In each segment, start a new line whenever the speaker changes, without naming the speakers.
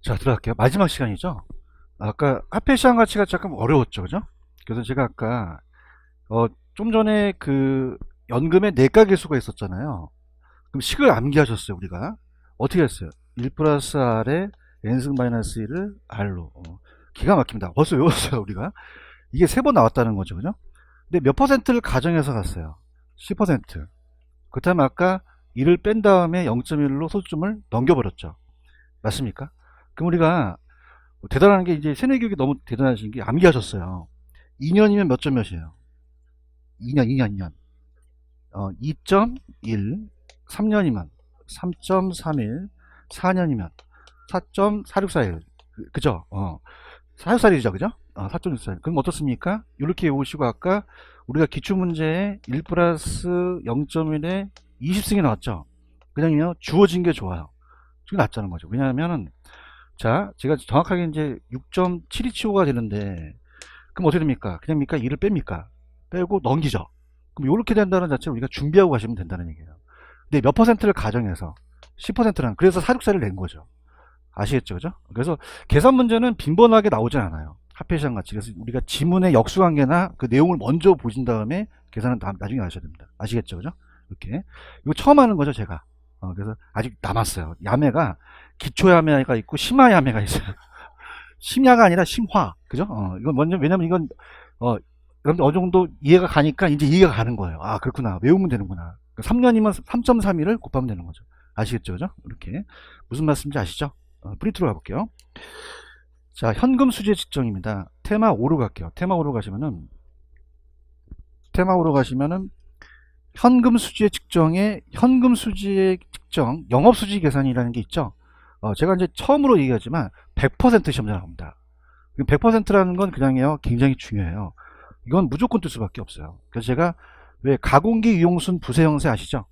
자, 들어갈게요. 마지막 시간이죠. 아까 화폐 시장 가치가 조금 어려웠죠, 그죠? 그래서 제가 아까 좀 전에 그 연금의 내가 계수가 있었잖아요. 그럼 식을 암기하셨어요, 우리가. 어떻게 했어요? 1 플러스 R에 N승 마이너스 1을 R로. 기가 막힙니다. 벌써 외웠어요, 우리가. 이게 3번 나왔다는 거죠, 그죠? 근데 몇 퍼센트를 가정해서 갔어요? 10%. 그렇다면 아까 1을 뺀 다음에 0.1로 소수점을 넘겨버렸죠. 맞습니까? 그럼 우리가 대단한 게 이제 세뇌교육이 너무 대단하신 게 암기하셨어요. 2년이면 몇 점 몇이에요? 2년. 2.1, 3년이면 3.31, 4년이면 4.464일. 그죠? 464일이죠, 그죠? 4.64일. 그럼 어떻습니까? 이렇게 외우시고 아까 우리가 기출문제에 1 플러스 0.1에 20승이 나왔죠? 그냥요, 주어진 게 좋아요. 그게 낫자는 거죠. 왜냐하면은 자, 제가 정확하게 이제 6.725가 되는데, 그럼 어떻게 됩니까? 그냥입니까? 2를 뺍니까? 빼고 넘기죠. 그럼 이렇게 된다는 자체를 우리가 준비하고 가시면 된다는 얘기예요. 근데 몇 퍼센트를 가정해서 10%는 그래서 464를 낸 거죠. 아시겠죠, 그죠? 그래서 계산 문제는 빈번하게 나오진 않아요. 화폐시장 가치. 그래서 우리가 지문의 역수관계나 그 내용을 먼저 보신 다음에 계산은 나중에 하셔야 됩니다. 아시겠죠, 그죠? 이렇게. 이거 처음 하는 거죠, 제가. 그래서 아직 남았어요. 야매가 기초야매가 있고 심화야매가 있어요. 심야가 아니라 심화, 그죠? 이건 먼저 왜냐면 이건 여러분들 어느 정도 이해가 가니까 이제 이해가 가는 거예요. 아, 그렇구나. 외우면 되는구나. 3년이면 3.31을 곱하면 되는 거죠. 아시겠죠, 그죠? 이렇게 무슨 말씀인지 아시죠? 프린트로 가볼게요. 자, 현금 수지의 측정입니다. 테마 5로 갈게요. 테마 5로 가시면은 현금 수지의 측정에 현금 수지의 측정, 영업 수지 계산이라는 게 있죠. 제가 이제 처음으로 얘기하지만 100% 시험자 나옵니다. 100%라는 건 그냥요, 굉장히 중요해요. 이건 무조건 뜰 수밖에 없어요. 그래서 제가 왜 가공기 유용순 부세 형세 아시죠?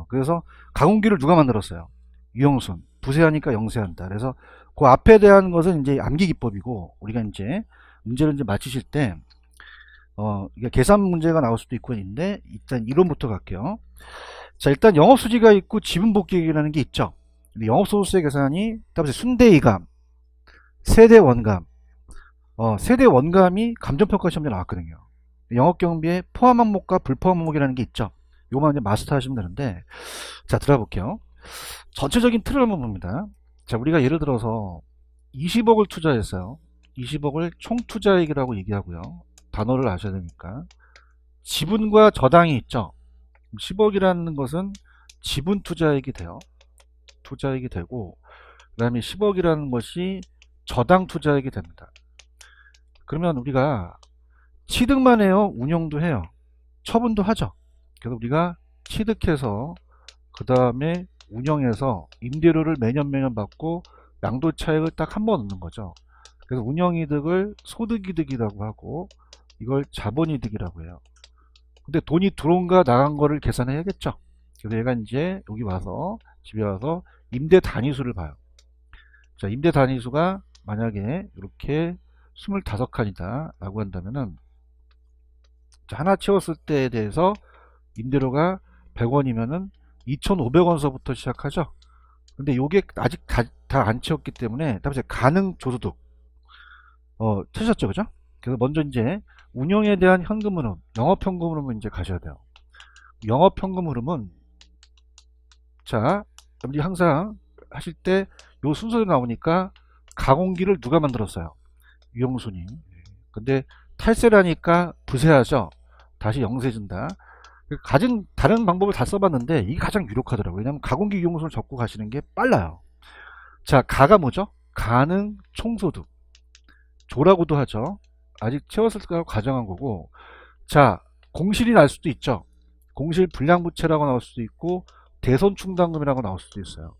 그래서 가공기를 누가 만들었어요? 유용순. 부세하니까 영세한다. 그래서 그 앞에 대한 것은 이제 암기 기법이고, 우리가 이제 문제를 이제 맞히실 때 이게 계산 문제가 나올 수도 있고 있는데, 일단 이론부터 갈게요. 자, 일단 영업수지가 있고 지분복귀액이라는 게 있죠. 영업소득세 계산이 따라서 순대이감, 세대원감, 세대원감이 감정평가 시험에 나왔거든요. 영업경비에 포함 항목과 불포함 항목이라는 게 있죠. 요거만 이제 마스터 하시면 되는데, 자, 들어가 볼게요. 전체적인 틀을 한번 봅니다. 자, 우리가 예를 들어서 20억을 투자했어요. 20억을 총투자액이라고 얘기하고요. 단어를 아셔야 되니까. 지분과 저당이 있죠. 10억이라는 것은 지분 투자액이 돼요. 투자액이 되고, 그 다음에 10억이라는 것이 저당 투자액이 됩니다. 그러면 우리가 취득만 해요? 운영도 해요? 처분도 하죠. 그래서 우리가 취득해서 그 다음에 운영해서 임대료를 매년 받고 양도차익을 딱 한 번 얻는 거죠. 그래서 운영이득을 소득이득이라고 하고 이걸 자본이득이라고 해요. 근데 돈이 들어온가 나간 거를 계산해야겠죠. 그래서 얘가 이제 여기 와서 집에 와서 임대 단위수를 봐요. 자, 임대 단위수가 만약에 이렇게 25칸이다 라고 한다면은, 자, 하나 채웠을 때에 대해서 임대료가 100원이면은 2,500원서부터 시작하죠. 근데 요게 아직 다 안 채웠기 때문에 다음에 가능 조소득 찾으셨죠, 그죠? 그래서 먼저 이제 운영에 대한 현금 흐름, 영업 현금 흐름을 이제 가셔야 돼요. 영업 현금 흐름은, 자, 여러분들이 항상 하실 때 요 순서로 나오니까 가공기를 누가 만들었어요? 유용순이. 근데 탈세라니까 부세하죠. 다시 영세준다. 가진 다른 방법을 다 써봤는데 이게 가장 유력하더라고요. 왜냐하면 가공기 유용순을 적고 가시는 게 빨라요. 자, 가가 뭐죠? 가능 총소득. 조라고도 하죠. 아직 채웠을 거라고 가정한 거고. 자, 공실이 날 수도 있죠. 공실 불량부채라고 나올 수도 있고 대손충당금이라고 나올 수도 있어요.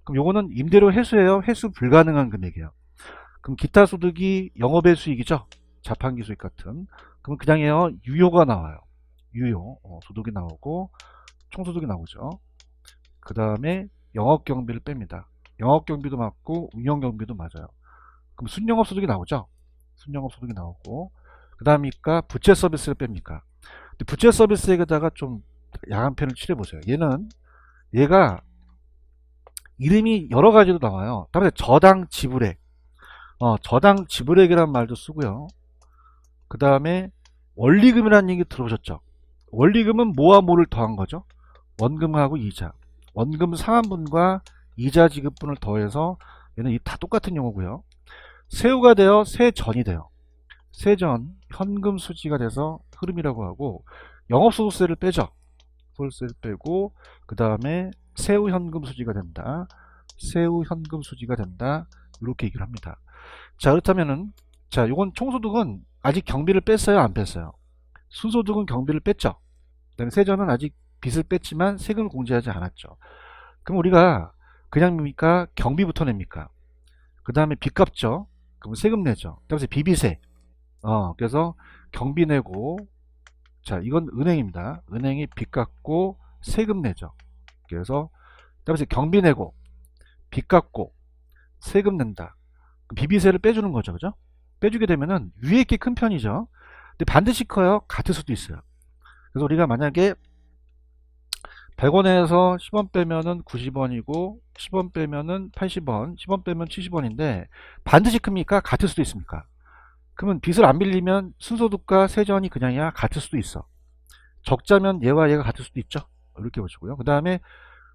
그럼 요거는 임대료 회수예요? 회수 불가능한 금액이에요. 그럼 기타 소득이 영업의 수익이죠. 자판기 수익 같은. 그럼 그냥요, 유효가 나와요. 유효 소득이 나오고 총소득이 나오죠. 그 다음에 영업경비를 뺍니다. 영업경비도 맞고 운영경비도 맞아요. 그럼 순영업소득이 나오죠. 순영업소득이 나오고, 그 다음이니까 부채 서비스를 뺍니까. 근데 부채 서비스에다가 좀 야한 편을 칠해보세요. 얘가 이름이 여러 가지로 나와요. 다음에 저당 지불액, 저당 지불액이라는 말도 쓰고요. 그 다음에 원리금이라는 얘기 들어보셨죠? 원리금은 뭐와 뭐를 더한 거죠? 원금하고 이자. 원금 상환분과 이자 지급분을 더해서 얘는 다 똑같은 용어고요. 세후가 되어 세전이 돼요. 세전, 현금 수지가 돼서 흐름이라고 하고, 영업소득세를 빼죠. 소득세를 빼고, 그 다음에 세후 현금 수지가 된다. 세후 현금 수지가 된다. 이렇게 얘기를 합니다. 자, 그렇다면은, 자, 요건 총소득은 아직 경비를 뺐어요? 안 뺐어요? 순소득은 경비를 뺐죠. 그 다음에 세전은 아직 빚을 뺐지만 세금을 공제하지 않았죠. 그럼 우리가 그냥 뭡니까? 경비부터 냅니까? 그 다음에 빚 갚죠. 그럼 세금 내죠. 그다음에 비비세. 그래서 경비 내고, 자, 이건 은행입니다. 은행이 빚 갚고 세금 내죠. 그래서 그다음에 경비 내고 빚 갚고 세금 낸다. 비비세를 빼주는 거죠. 그죠? 빼주게 되면은 유익이 큰 편이죠. 근데 반드시 커요? 같을 수도 있어요. 그래서 우리가 만약에 100원에서 10원 빼면은 90원이고 10원 빼면은 80원, 10원 빼면 70원인데 반드시 큽니까? 같을 수도 있습니까? 그러면 빚을 안 빌리면 순소득과 세전이 그냥이야? 같을 수도 있어. 적자면 얘와 얘가 같을 수도 있죠. 이렇게 보시고요. 그 다음에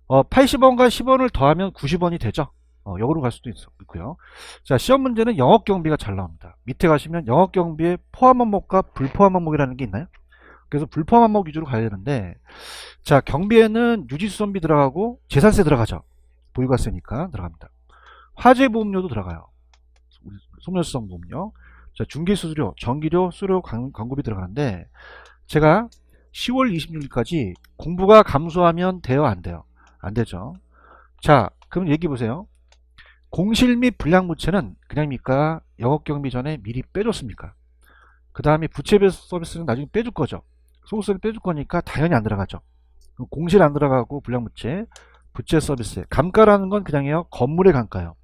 80원과 10원을 더하면 90원이 되죠. 역으로 갈 수도 있고요. 자, 시험 문제는 영업경비가 잘 나옵니다. 밑에 가시면 영업경비에 포함 항목과 불포함 항목이라는 게 있나요? 그래서 불포함 항목 위주로 가야 되는데, 자, 경비에는 유지수선비 들어가고 재산세 들어가죠. 보유가세니까 들어갑니다. 화재보험료도 들어가요. 소멸성 보험료. 자, 중개수수료, 전기료, 수료, 광고비 들어가는데, 제가 10월 26일까지 공부가 감소하면 돼요, 안 돼요? 안 되죠. 자, 그럼 얘기해 보세요. 공실 및 불량부채는 그냥입니까? 영업경비 전에 미리 빼줬습니까? 그 다음에 부채별 서비스는 나중에 빼줄 거죠. 소득세를 빼줄 거니까 당연히 안 들어가죠. 공실 안 들어가고 불량부채, 부채 서비스. 감가라는 건 그냥이에요. 건물의 감가요.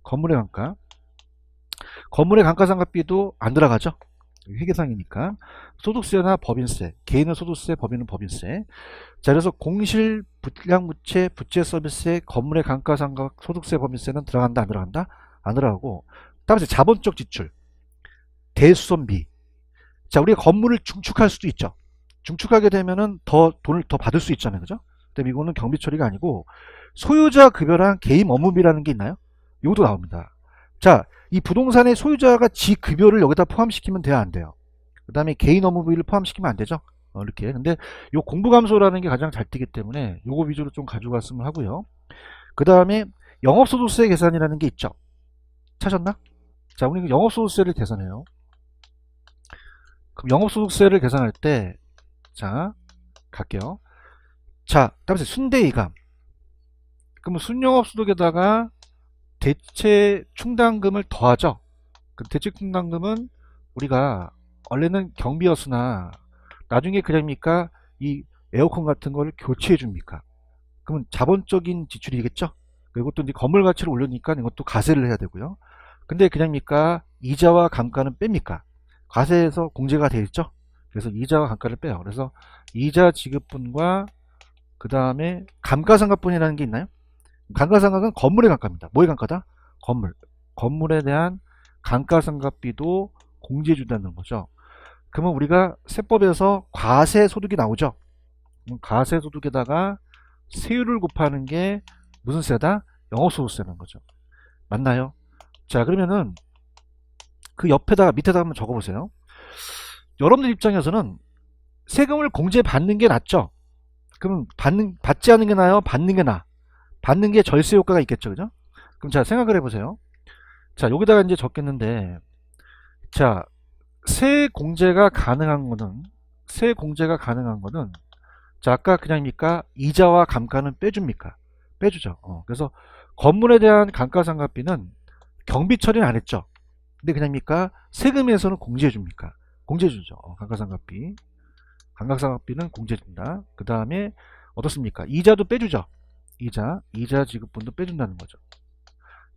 건물의 감가. 건물의 감가상각비도 안 들어가죠. 회계상이니까. 소득세나 법인세, 개인은 소득세, 법인은 법인세. 자, 그래서 공실, 불량부채, 부채 서비스에 건물의 감가상각, 소득세, 법인세는 들어간다, 안 들어간다? 안 들어가고. 다음에 자본적 지출, 대수선비. 자, 우리가 건물을 중축할 수도 있죠. 중축하게 되면은 돈을 더 받을 수 있잖아요, 그죠? 근데 이거는 경비 처리가 아니고 소유자 급여랑 개인 업무비라는 게 있나요? 이것도 나옵니다. 자, 이 부동산의 소유자가 지 급여를 여기다 포함시키면 돼야 안 돼요. 그 다음에 개인 업무비를 포함시키면 안 되죠. 이렇게. 근데 요 공부감소라는 게 가장 잘 뜨기 때문에 요거 위주로 좀 가져갔으면 하고요. 그 다음에 영업소득세 계산이라는 게 있죠. 찾았나? 자, 우리 영업소득세를 계산해요. 그럼 영업소득세를 계산할 때, 자, 갈게요. 자, 다음에 순대이감. 그러면 순영업소득에다가 대체 충당금을 더하죠. 그 대체 충당금은 우리가 원래는 경비였으나 나중에 그냥입니까? 이 에어컨 같은 거를 교체해 줍니까? 그러면 자본적인 지출이겠죠? 그리고 또 이제 건물 가치를 올려니까 이것도 과세를 해야 되고요. 근데 그냥입니까? 이자와 감가는 뺍니까? 과세에서 공제가 되어 있죠? 그래서 이자와 감가를 빼요. 그래서 이자 지급분과 그 다음에 감가상각분이라는 게 있나요? 감가상각은 건물의 감가입니다. 뭐의 감가다? 건물. 건물에 대한 감가상각비도 공제해 준다는 거죠. 그러면 우리가 세법에서 과세소득이 나오죠. 과세소득에다가 세율을 곱하는 게 무슨 세다? 영업소득세라는 거죠. 맞나요? 자, 그러면은 그 옆에다가 밑에다가 한번 적어보세요. 여러분들 입장에서는 세금을 공제받는 게 낫죠. 그럼 받지 않는 게 나아요? 받는 게 나아? 받는 게 절세 효과가 있겠죠, 그죠? 그럼 자, 생각을 해보세요. 자, 여기다가 이제 적겠는데, 자, 세 공제가 가능한 거는, 자, 아까 그냥입니까? 이자와 감가는 빼줍니까? 빼주죠. 그래서 건물에 대한 감가상각비는 경비 처리는 안 했죠. 근데 그냥입니까? 세금에서는 공제해줍니까? 공제해주죠. 감가상각비. 감가상각비는 공제해준다. 그 다음에 어떻습니까? 이자도 빼주죠. 이자 지급분도 빼준다는 거죠.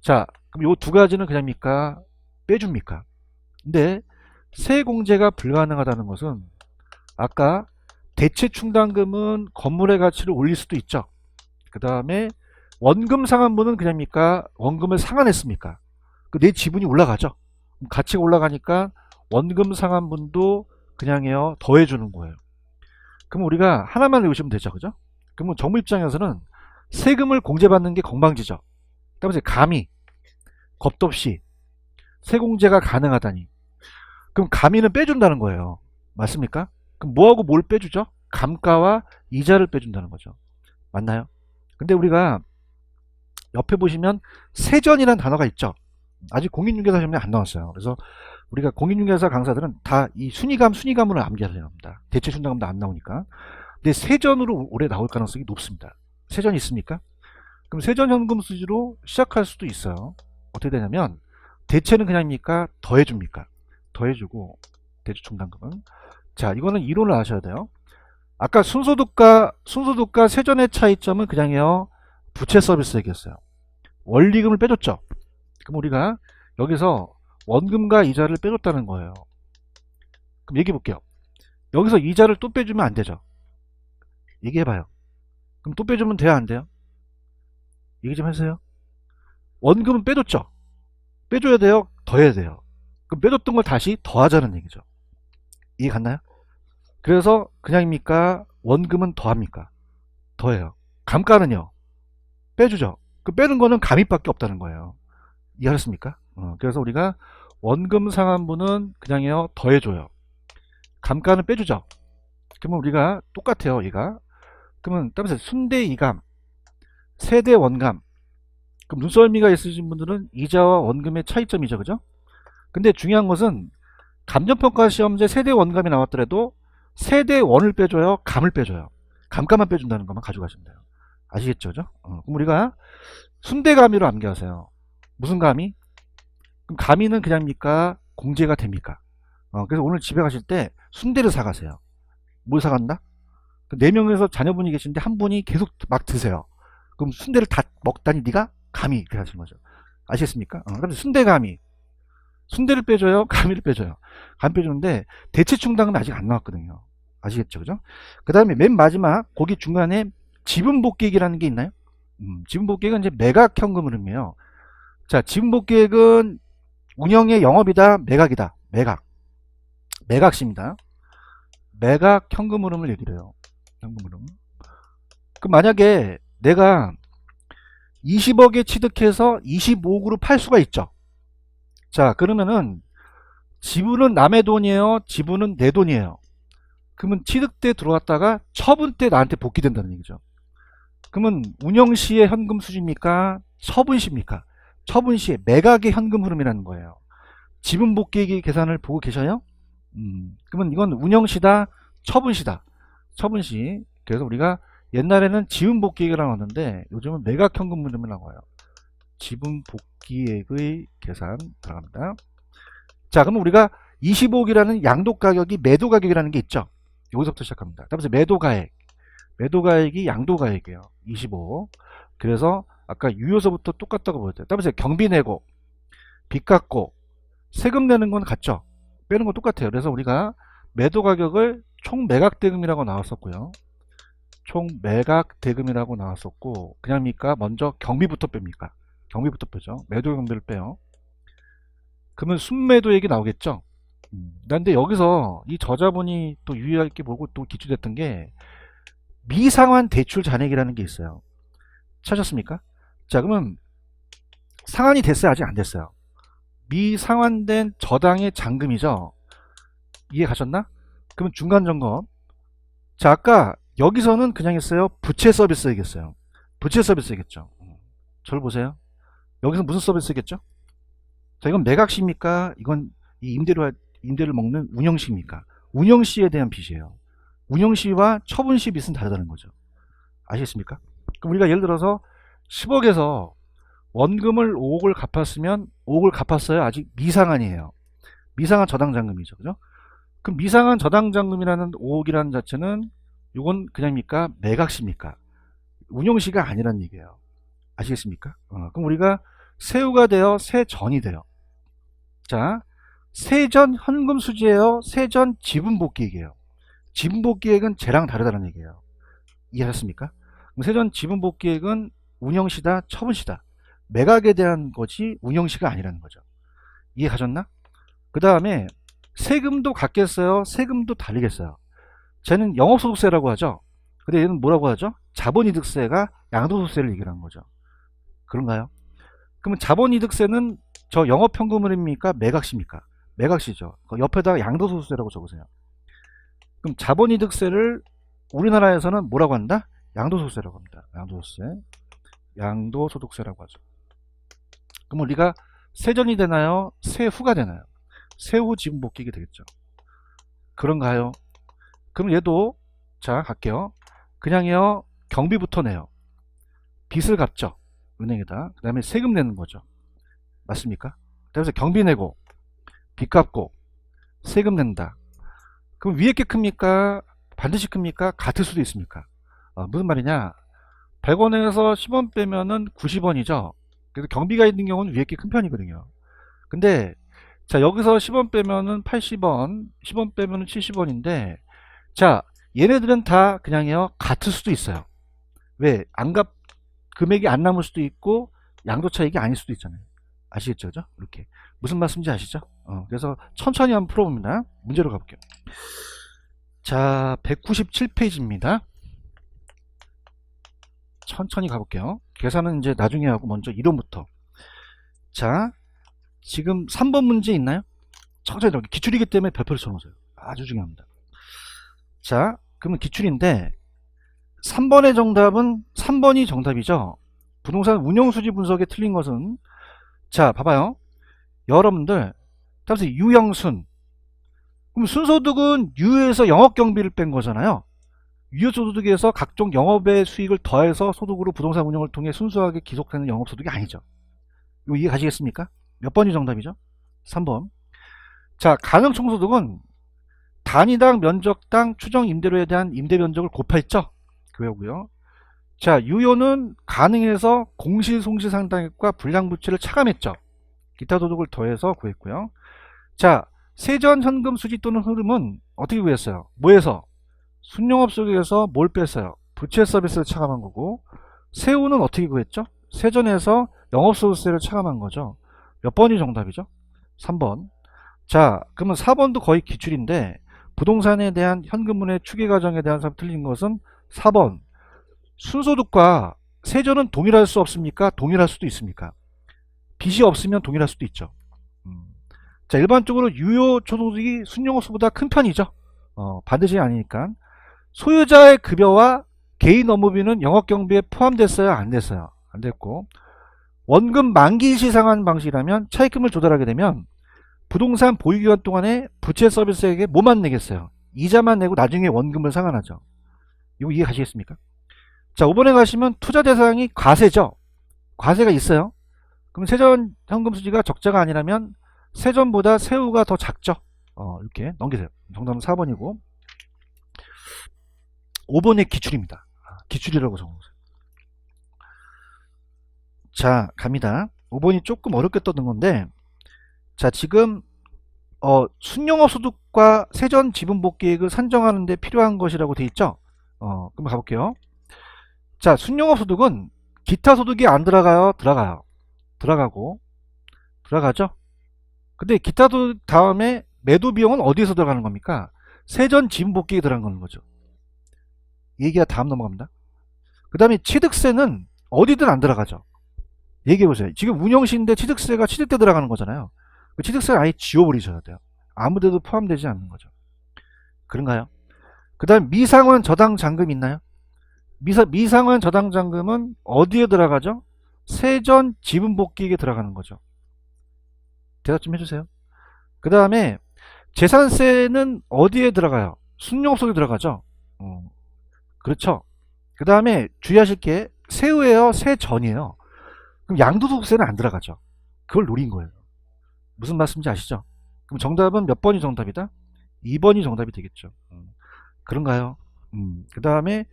자, 그럼 요 두 가지는 그냥입니까? 빼줍니까? 근데 세공제가 불가능하다는 것은 아까 대체 충당금은 건물의 가치를 올릴 수도 있죠. 그 다음에 원금 상환분은 그냥입니까? 원금을 상환했습니까? 내 지분이 올라가죠. 가치가 올라가니까 원금 상환분도 그냥요 더해주는 거예요. 그럼 우리가 하나만 외우시면 되죠, 그죠? 그러면 정부 입장에서는 세금을 공제받는 게 건방지죠. 그다음에 감히 겁도 없이 세공제가 가능하다니. 그럼 감히는 빼준다는 거예요. 맞습니까? 그럼 뭐하고 뭘 빼주죠? 감가와 이자를 빼준다는 거죠. 맞나요? 근데 우리가 옆에 보시면 세전이라는 단어가 있죠. 아직 공인중개사 시험에 안 나왔어요. 그래서 우리가 공인중개사 강사들은 다 이 순위감을 암기해야 합니다. 대체 순위감도 안 나오니까. 근데 세전으로 올해 나올 가능성이 높습니다. 세전이 있습니까? 그럼 세전 현금 수지로 시작할 수도 있어요. 어떻게 되냐면 대체는 그냥입니까? 더해줍니까? 더해주고 대주 총담금은 자 이거는 이론을 아셔야 돼요. 아까 순소득과 세전의 차이점은 그냥요 부채 서비스 얘기했어요. 원리금을 빼줬죠. 그럼 우리가 여기서 원금과 이자를 빼줬다는 거예요. 그럼 얘기해 볼게요. 여기서 이자를 또 빼주면 안 되죠. 얘기해봐요. 그럼 또 빼주면 돼요, 안 돼요? 얘기 좀 해주세요. 원금은 빼줬죠. 빼줘야 돼요, 더해야 돼요. 그럼 빼줬던 걸 다시 더하자는 얘기죠. 이해 갔나요? 그래서 그냥입니까? 원금은 더합니까? 더해요. 감가는요? 빼주죠. 그 빼는 거는 감입밖에 없다는 거예요. 이해하셨습니까? 그래서 우리가 원금 상환분은 그냥요 더해줘요. 감가는 빼주죠. 그러면 우리가 똑같아요. 얘가 그러면 따라서 순대이감 세대 원감 그럼 눈썰미가 있으신 분들은 이자와 원금의 차이점이죠. 그죠? 근데 중요한 것은 감정평가 시험제 세대 원감이 나왔더라도 세대 원을 빼줘요, 감을 빼줘요. 감가만 빼준다는 것만 가져가시면 돼요. 아시겠죠? 그죠? 그럼 우리가 순대감위로 암기하세요. 무슨 감위? 그럼 감위는 그냥입니까? 공제가 됩니까? 그래서 오늘 집에 가실 때 순대를 사가세요. 뭘 사간다? 4명에서 자녀분이 계신데 한 분이 계속 막 드세요. 그럼 순대를 다 먹다니 네가 감히 이렇게 하시는 거죠. 아시겠습니까? 그럼 순대감위. 순대를 빼줘요? 감위를 빼줘요? 감 빼주는데 대체 충당은 아직 안 나왔거든요. 아시겠죠? 그죠? 그 다음에 맨 마지막 거기 중간에 지분복귀액이라는 게 있나요? 지분복귀액은 이제 매각 현금 흐름이에요. 자, 지분복귀액은 운영의 영업이다, 매각이다. 매각시입니다. 매각 현금 흐름을 얘기를 해요. 현금 흐름. 그럼 만약에 내가 20억에 취득해서 25억으로 팔 수가 있죠. 자, 그러면은 지분은 남의 돈이에요, 지분은 내 돈이에요. 그러면 취득 때 들어왔다가 처분 때 나한테 복귀된다는 얘기죠. 그러면 운영 시의 현금 수지입니까? 처분 시입니까? 처분 시에 매각의 현금 흐름이라는 거예요. 지분 복귀액 계산을 보고 계셔요? 그러면 이건 운영 시다, 처분 시다. 처분 시. 그래서 우리가 옛날에는 지분 복귀액이라고 하는데 요즘은 매각 현금 흐름이라고 해요. 지분 복귀액의 계산 들어갑니다. 자, 그러면 우리가 25억이라는 양도 가격이 매도 가격이라는 게 있죠. 여기서부터 시작합니다. 따라서 매도가액이 양도가액이에요. 25. 그래서 아까 유효서부터 똑같다고 보였대요. 따라서 경비 내고 빚 갚고 세금 내는 건 같죠. 빼는 건 똑같아요. 그래서 우리가 매도 가격을 총 매각 대금이라고 나왔었고요. 총 매각 대금이라고 나왔었고 그냥입니까? 먼저 경비부터 뺍니까? 경비부터 빼죠. 매도 경비를 빼요. 그러면 순매도액이 나오겠죠. 근데 여기서 이 저자분이 또 유의할 게 보고 또 기출됐던 게 미상환 대출 잔액이라는 게 있어요. 찾았습니까? 자, 그러면 상환이 됐어요? 아직 안 됐어요? 미상환된 저당의 잔금이죠. 이해 가셨나? 그러면 중간 점검. 자, 아까 여기서는 그냥 했어요. 부채 서비스이겠어요. 부채 서비스이겠죠. 저를 보세요. 여기서 무슨 서비스겠죠? 자, 이건 매각시입니까? 이건 이 임대를 먹는 운영시입니까? 운영시에 대한 빚이에요. 운영시와 처분시 빚은 다르다는 거죠. 아시겠습니까? 그럼 우리가 예를 들어서 10억에서 원금을 5억을 갚았으면 5억을 갚았어요. 아직 미상환이에요. 미상환 저당잔금이죠. 그죠? 그럼 미상환 저당잔금이라는 5억이라는 자체는 이건 그냥입니까? 매각시입니까? 운영시가 아니란 얘기예요. 아시겠습니까? 그럼 우리가 세후가 돼요? 세전이 돼요? 자, 세전 현금 수지예요? 세전 지분복귀액이에요? 지분복귀액은 쟤랑 다르다는 얘기예요. 이해하셨습니까? 그럼 세전 지분복귀액은 운영시다, 처분시다. 매각에 대한 거지 운영시가 아니라는 거죠. 이해 가셨나? 그 다음에 세금도 같겠어요? 세금도 다르겠어요? 쟤는 영업소득세라고 하죠. 근데 얘는 뭐라고 하죠? 자본이득세가 양도소득세를 얘기하는 거죠. 그런가요? 그러면 자본이득세는 저 영업현금흐름입니까? 매각시입니까? 매각시죠. 그 옆에다가 양도소득세라고 적으세요. 그럼 자본이득세를 우리나라에서는 뭐라고 한다? 양도소득세라고 합니다. 양도소득세. 양도소득세라고 하죠. 그럼 우리가 세전이 되나요? 세후가 되나요? 세후 지분복귀가 되겠죠. 그런가요? 그럼 얘도 자 갈게요. 그냥요 경비부터 내요. 빚을 갚죠. 은행에다. 그 다음에 세금 내는 거죠. 맞습니까? 그래서 경비 내고 빚 갚고 세금 낸다. 그럼 위에 게 큽니까? 반드시 큽니까? 같을 수도 있습니까? 무슨 말이냐? 100원에서 10원 빼면은 90원이죠. 그래서 경비가 있는 경우는 위에 게 큰 편이거든요. 근데 자 여기서 10원 빼면은 80원, 10원 빼면은 70원인데 자 얘네들은 다 그냥요 같을 수도 있어요. 왜? 금액이 안 남을 수도 있고 양도 차익이 아닐 수도 있잖아요. 아시겠죠? 그죠? 이렇게 무슨 말씀인지 아시죠? 그래서 천천히 한번 풀어봅니다. 문제로 가볼게요. 자 197페이지입니다. 천천히 가볼게요. 계산은 이제 나중에 하고 먼저 이론부터. 자 지금 3번 문제 있나요? 천천히 이렇게 기출이기 때문에 별표를 쳐놓으세요. 아주 중요합니다. 자 그러면 기출인데 3번의 정답은 3번이 정답이죠. 부동산 운용수지 분석에 틀린 것은 자 봐봐요. 여러분들 따라서 유형순 그럼 순소득은 유에서 영업경비를 뺀 거잖아요. 유효소득에서 각종 영업의 수익을 더해서 소득으로 부동산 운영을 통해 순수하게 기속되는 영업소득이 아니죠. 이거 이해 가시겠습니까? 몇 번이 정답이죠? 3번. 자 가능총소득은 단위당 면적당 추정 임대료에 대한 임대 면적을 곱했죠. 그거고요. 자 유효는 가능해서 공실송실 상당액과 불량부채를 차감했죠. 기타 소득을 더해서 구했고요. 자 세전 현금 수지 또는 흐름은 어떻게 구했어요? 뭐에서? 순영업 속에서 뭘 뺐어요? 부채 서비스를 차감한 거고 세후는 어떻게 구했죠? 세전에서 영업소득세를 차감한 거죠. 몇 번이 정답이죠? 3번. 자 그러면 4번도 거의 기출인데 부동산에 대한 현금문의 추계 과정에 대한 사람 틀린 것은 4번. 순소득과 세전은 동일할 수 없습니까? 동일할 수도 있습니까? 빚이 없으면 동일할 수도 있죠. 자 일반적으로 유효소득이 순영업소득보다 큰 편이죠. 반드시 아니니까. 소유자의 급여와 개인 업무비는 영업경비에 포함됐어요? 안 됐어요? 안 됐고 원금 만기일시 상환 방식이라면 차입금을 조달하게 되면 부동산 보유기간 동안에 부채 서비스에게 뭐만 내겠어요? 이자만 내고 나중에 원금을 상환하죠. 이거 이해 가시겠습니까? 자 5번에 가시면 투자 대상이 과세죠. 과세가 있어요. 그럼 세전 현금 수지가 적자가 아니라면 세전보다 세후가 더 작죠. 이렇게 넘기세요. 정답은 4번이고 5번의 기출입니다. 기출이라고 적어보세요. 자 갑니다. 5번이 조금 어렵게 떠든 건데 자 지금 순영업 소득과 세전 지분복 계획을 산정하는 데 필요한 것이라고 돼 있죠. 그럼 가볼게요. 자 순영업 소득은 기타 소득이 안 들어가요? 들어가요. 들어가죠. 근데 기타 소득 다음에 매도 비용은 어디에서 들어가는 겁니까? 세전 지분복 계획에 들어가는 거죠. 얘기가 다음 넘어갑니다. 그 다음에 취득세는 어디든 안 들어가죠. 얘기해보세요. 지금 운영시인데 취득세가 취득 때 들어가는 거잖아요. 그 취득세를 아예 지워버리셔야 돼요. 아무데도 포함되지 않는 거죠. 그런가요? 그 다음 미상환 저당 잔금 있나요? 미상환 저당 잔금은 어디에 들어가죠? 세전 지분복귀액에 들어가는 거죠. 대답 좀 해주세요. 그 다음에 재산세는 어디에 들어가요? 순영업 속에 들어가죠. 그렇죠. 그 다음에 주의하실 게 세후예요, 세전이에요. 그럼 양도소득세는 안 들어가죠. 그걸 노린 거예요. 무슨 말씀인지 아시죠? 그럼 정답은 몇 번이 정답이다? 2번이 정답이 되겠죠. 그런가요? 그 다음에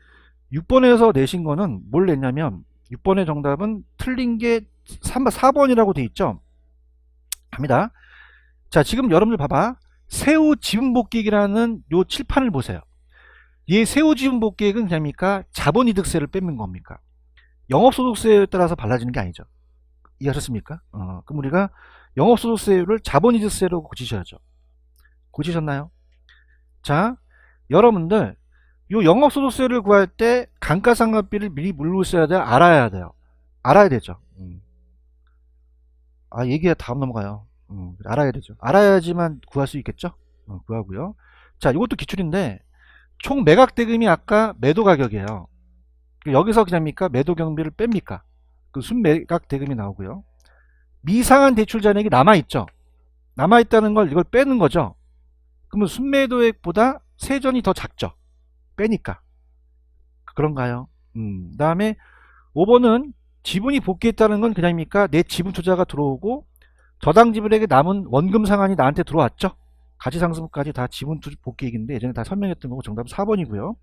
6번에서 내신 거는 뭘 냈냐면 6번의 정답은 틀린 게 4번이라고 돼 있죠. 갑니다. 자 지금 여러분들 봐봐. 세후 지분복계획이라는 요 칠판을 보세요. 얘 세후 지분복계획은 뭡니까? 자본이득세를 빼는 겁니까? 영업소득세에 따라서 달라지는 게 아니죠. 이해하셨습니까? 그럼 우리가 영업소득세율을 자본이득세로 고치셔야죠. 고치셨나요? 자, 여러분들 요 영업소득세를 구할 때 감가상각비를 미리 물고 있어야 돼요? 알아야 돼요? 알아야 되죠. 얘기가 다음 넘어가요. 알아야 되죠. 알아야지만 구할 수 있겠죠? 구하고요. 자, 이것도 기출인데 총 매각 대금이 아까 매도 가격이에요. 여기서 그냥입니까? 매도 경비를 뺍니까? 그 순매각 대금이 나오고요. 미상한 대출 잔액이 남아있죠. 남아있다는 걸 이걸 빼는 거죠. 그러면 순매도액보다 세전이 더 작죠. 빼니까. 그런가요? 그 다음에 5번은 지분이 복귀했다는 건 그냥입니까? 내 지분 투자가 들어오고 저당 지분에게 남은 원금 상환이 나한테 들어왔죠. 가치상승까지 다 지분 복귀액인데 예전에 다 설명했던 거고 정답은 4번이고요.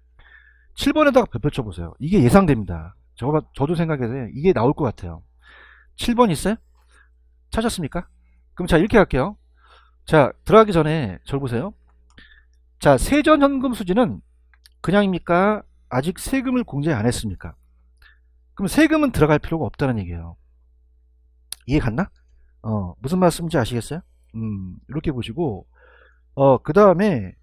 7번에다가 겹쳐 보세요. 이게 예상됩니다. 저도 생각해서 이게 나올 것 같아요. 7번 있어요? 찾았습니까? 그럼 자, 이렇게 할게요. 자, 들어가기 전에 절 보세요. 자, 세전 현금 수지는 그냥입니까? 아직 세금을 공제 안 했습니까? 그럼 세금은 들어갈 필요가 없다는 얘기예요. 이해 갔나? 무슨 말씀인지 아시겠어요? 이렇게 보시고, 그 다음에,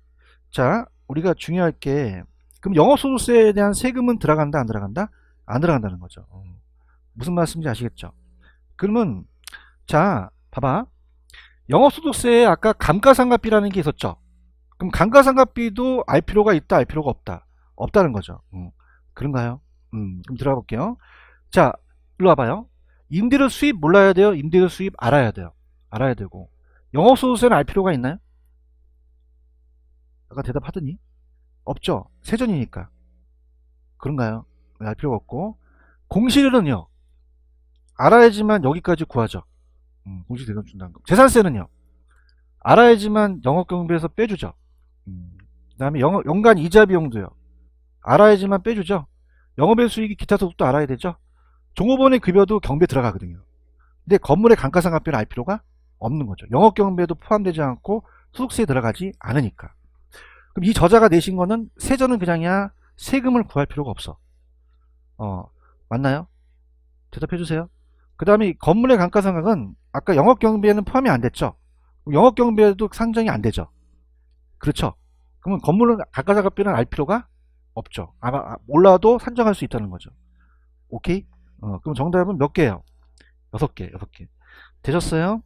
자, 우리가 중요할 게, 그럼 영업소득세에 대한 세금은 들어간다, 안 들어간다? 안 들어간다는 거죠. 무슨 말씀인지 아시겠죠? 그러면, 자, 봐봐. 영업소득세에 아까 감가상각비라는 게 있었죠? 그럼 감가상각비도 알 필요가 있다, 알 필요가 없다? 없다는 거죠. 그런가요? 그럼 들어가 볼게요. 자, 일로 와봐요. 임대료 수입 몰라야 돼요? 임대료 수입 알아야 돼요? 알아야 되고. 영업소득세는 알 필요가 있나요? 아까 대답하더니? 없죠. 세전이니까. 그런가요? 알 필요가 없고. 공실은요? 알아야지만 여기까지 구하죠. 공실대금 준다는 거. 재산세는요? 알아야지만 영업경비에서 빼주죠. 그 다음에 연간 이자 비용도요. 알아야지만 빼주죠. 영업의 수익이 기타 소득도 알아야 되죠. 종업원의 급여도 경비에 들어가거든요. 근데 건물의 감가상각비를 알 필요가 없는 거죠. 영업경비에도 포함되지 않고 소득세에 들어가지 않으니까. 그럼 이 저자가 내신 거는 세전은 그냥이야. 세금을 구할 필요가 없어. 맞나요? 대답해 주세요. 그 다음에 건물의 감가상각은 아까 영업경비에는 포함이 안 됐죠. 영업경비에도 상정이 안 되죠. 그렇죠. 그러면 건물은 감가상각비는 알 필요가 없죠. 아마 몰라도 산정할 수 있다는 거죠. 오케이? 그럼 정답은 몇 개예요? 6개, 6개. 되셨어요?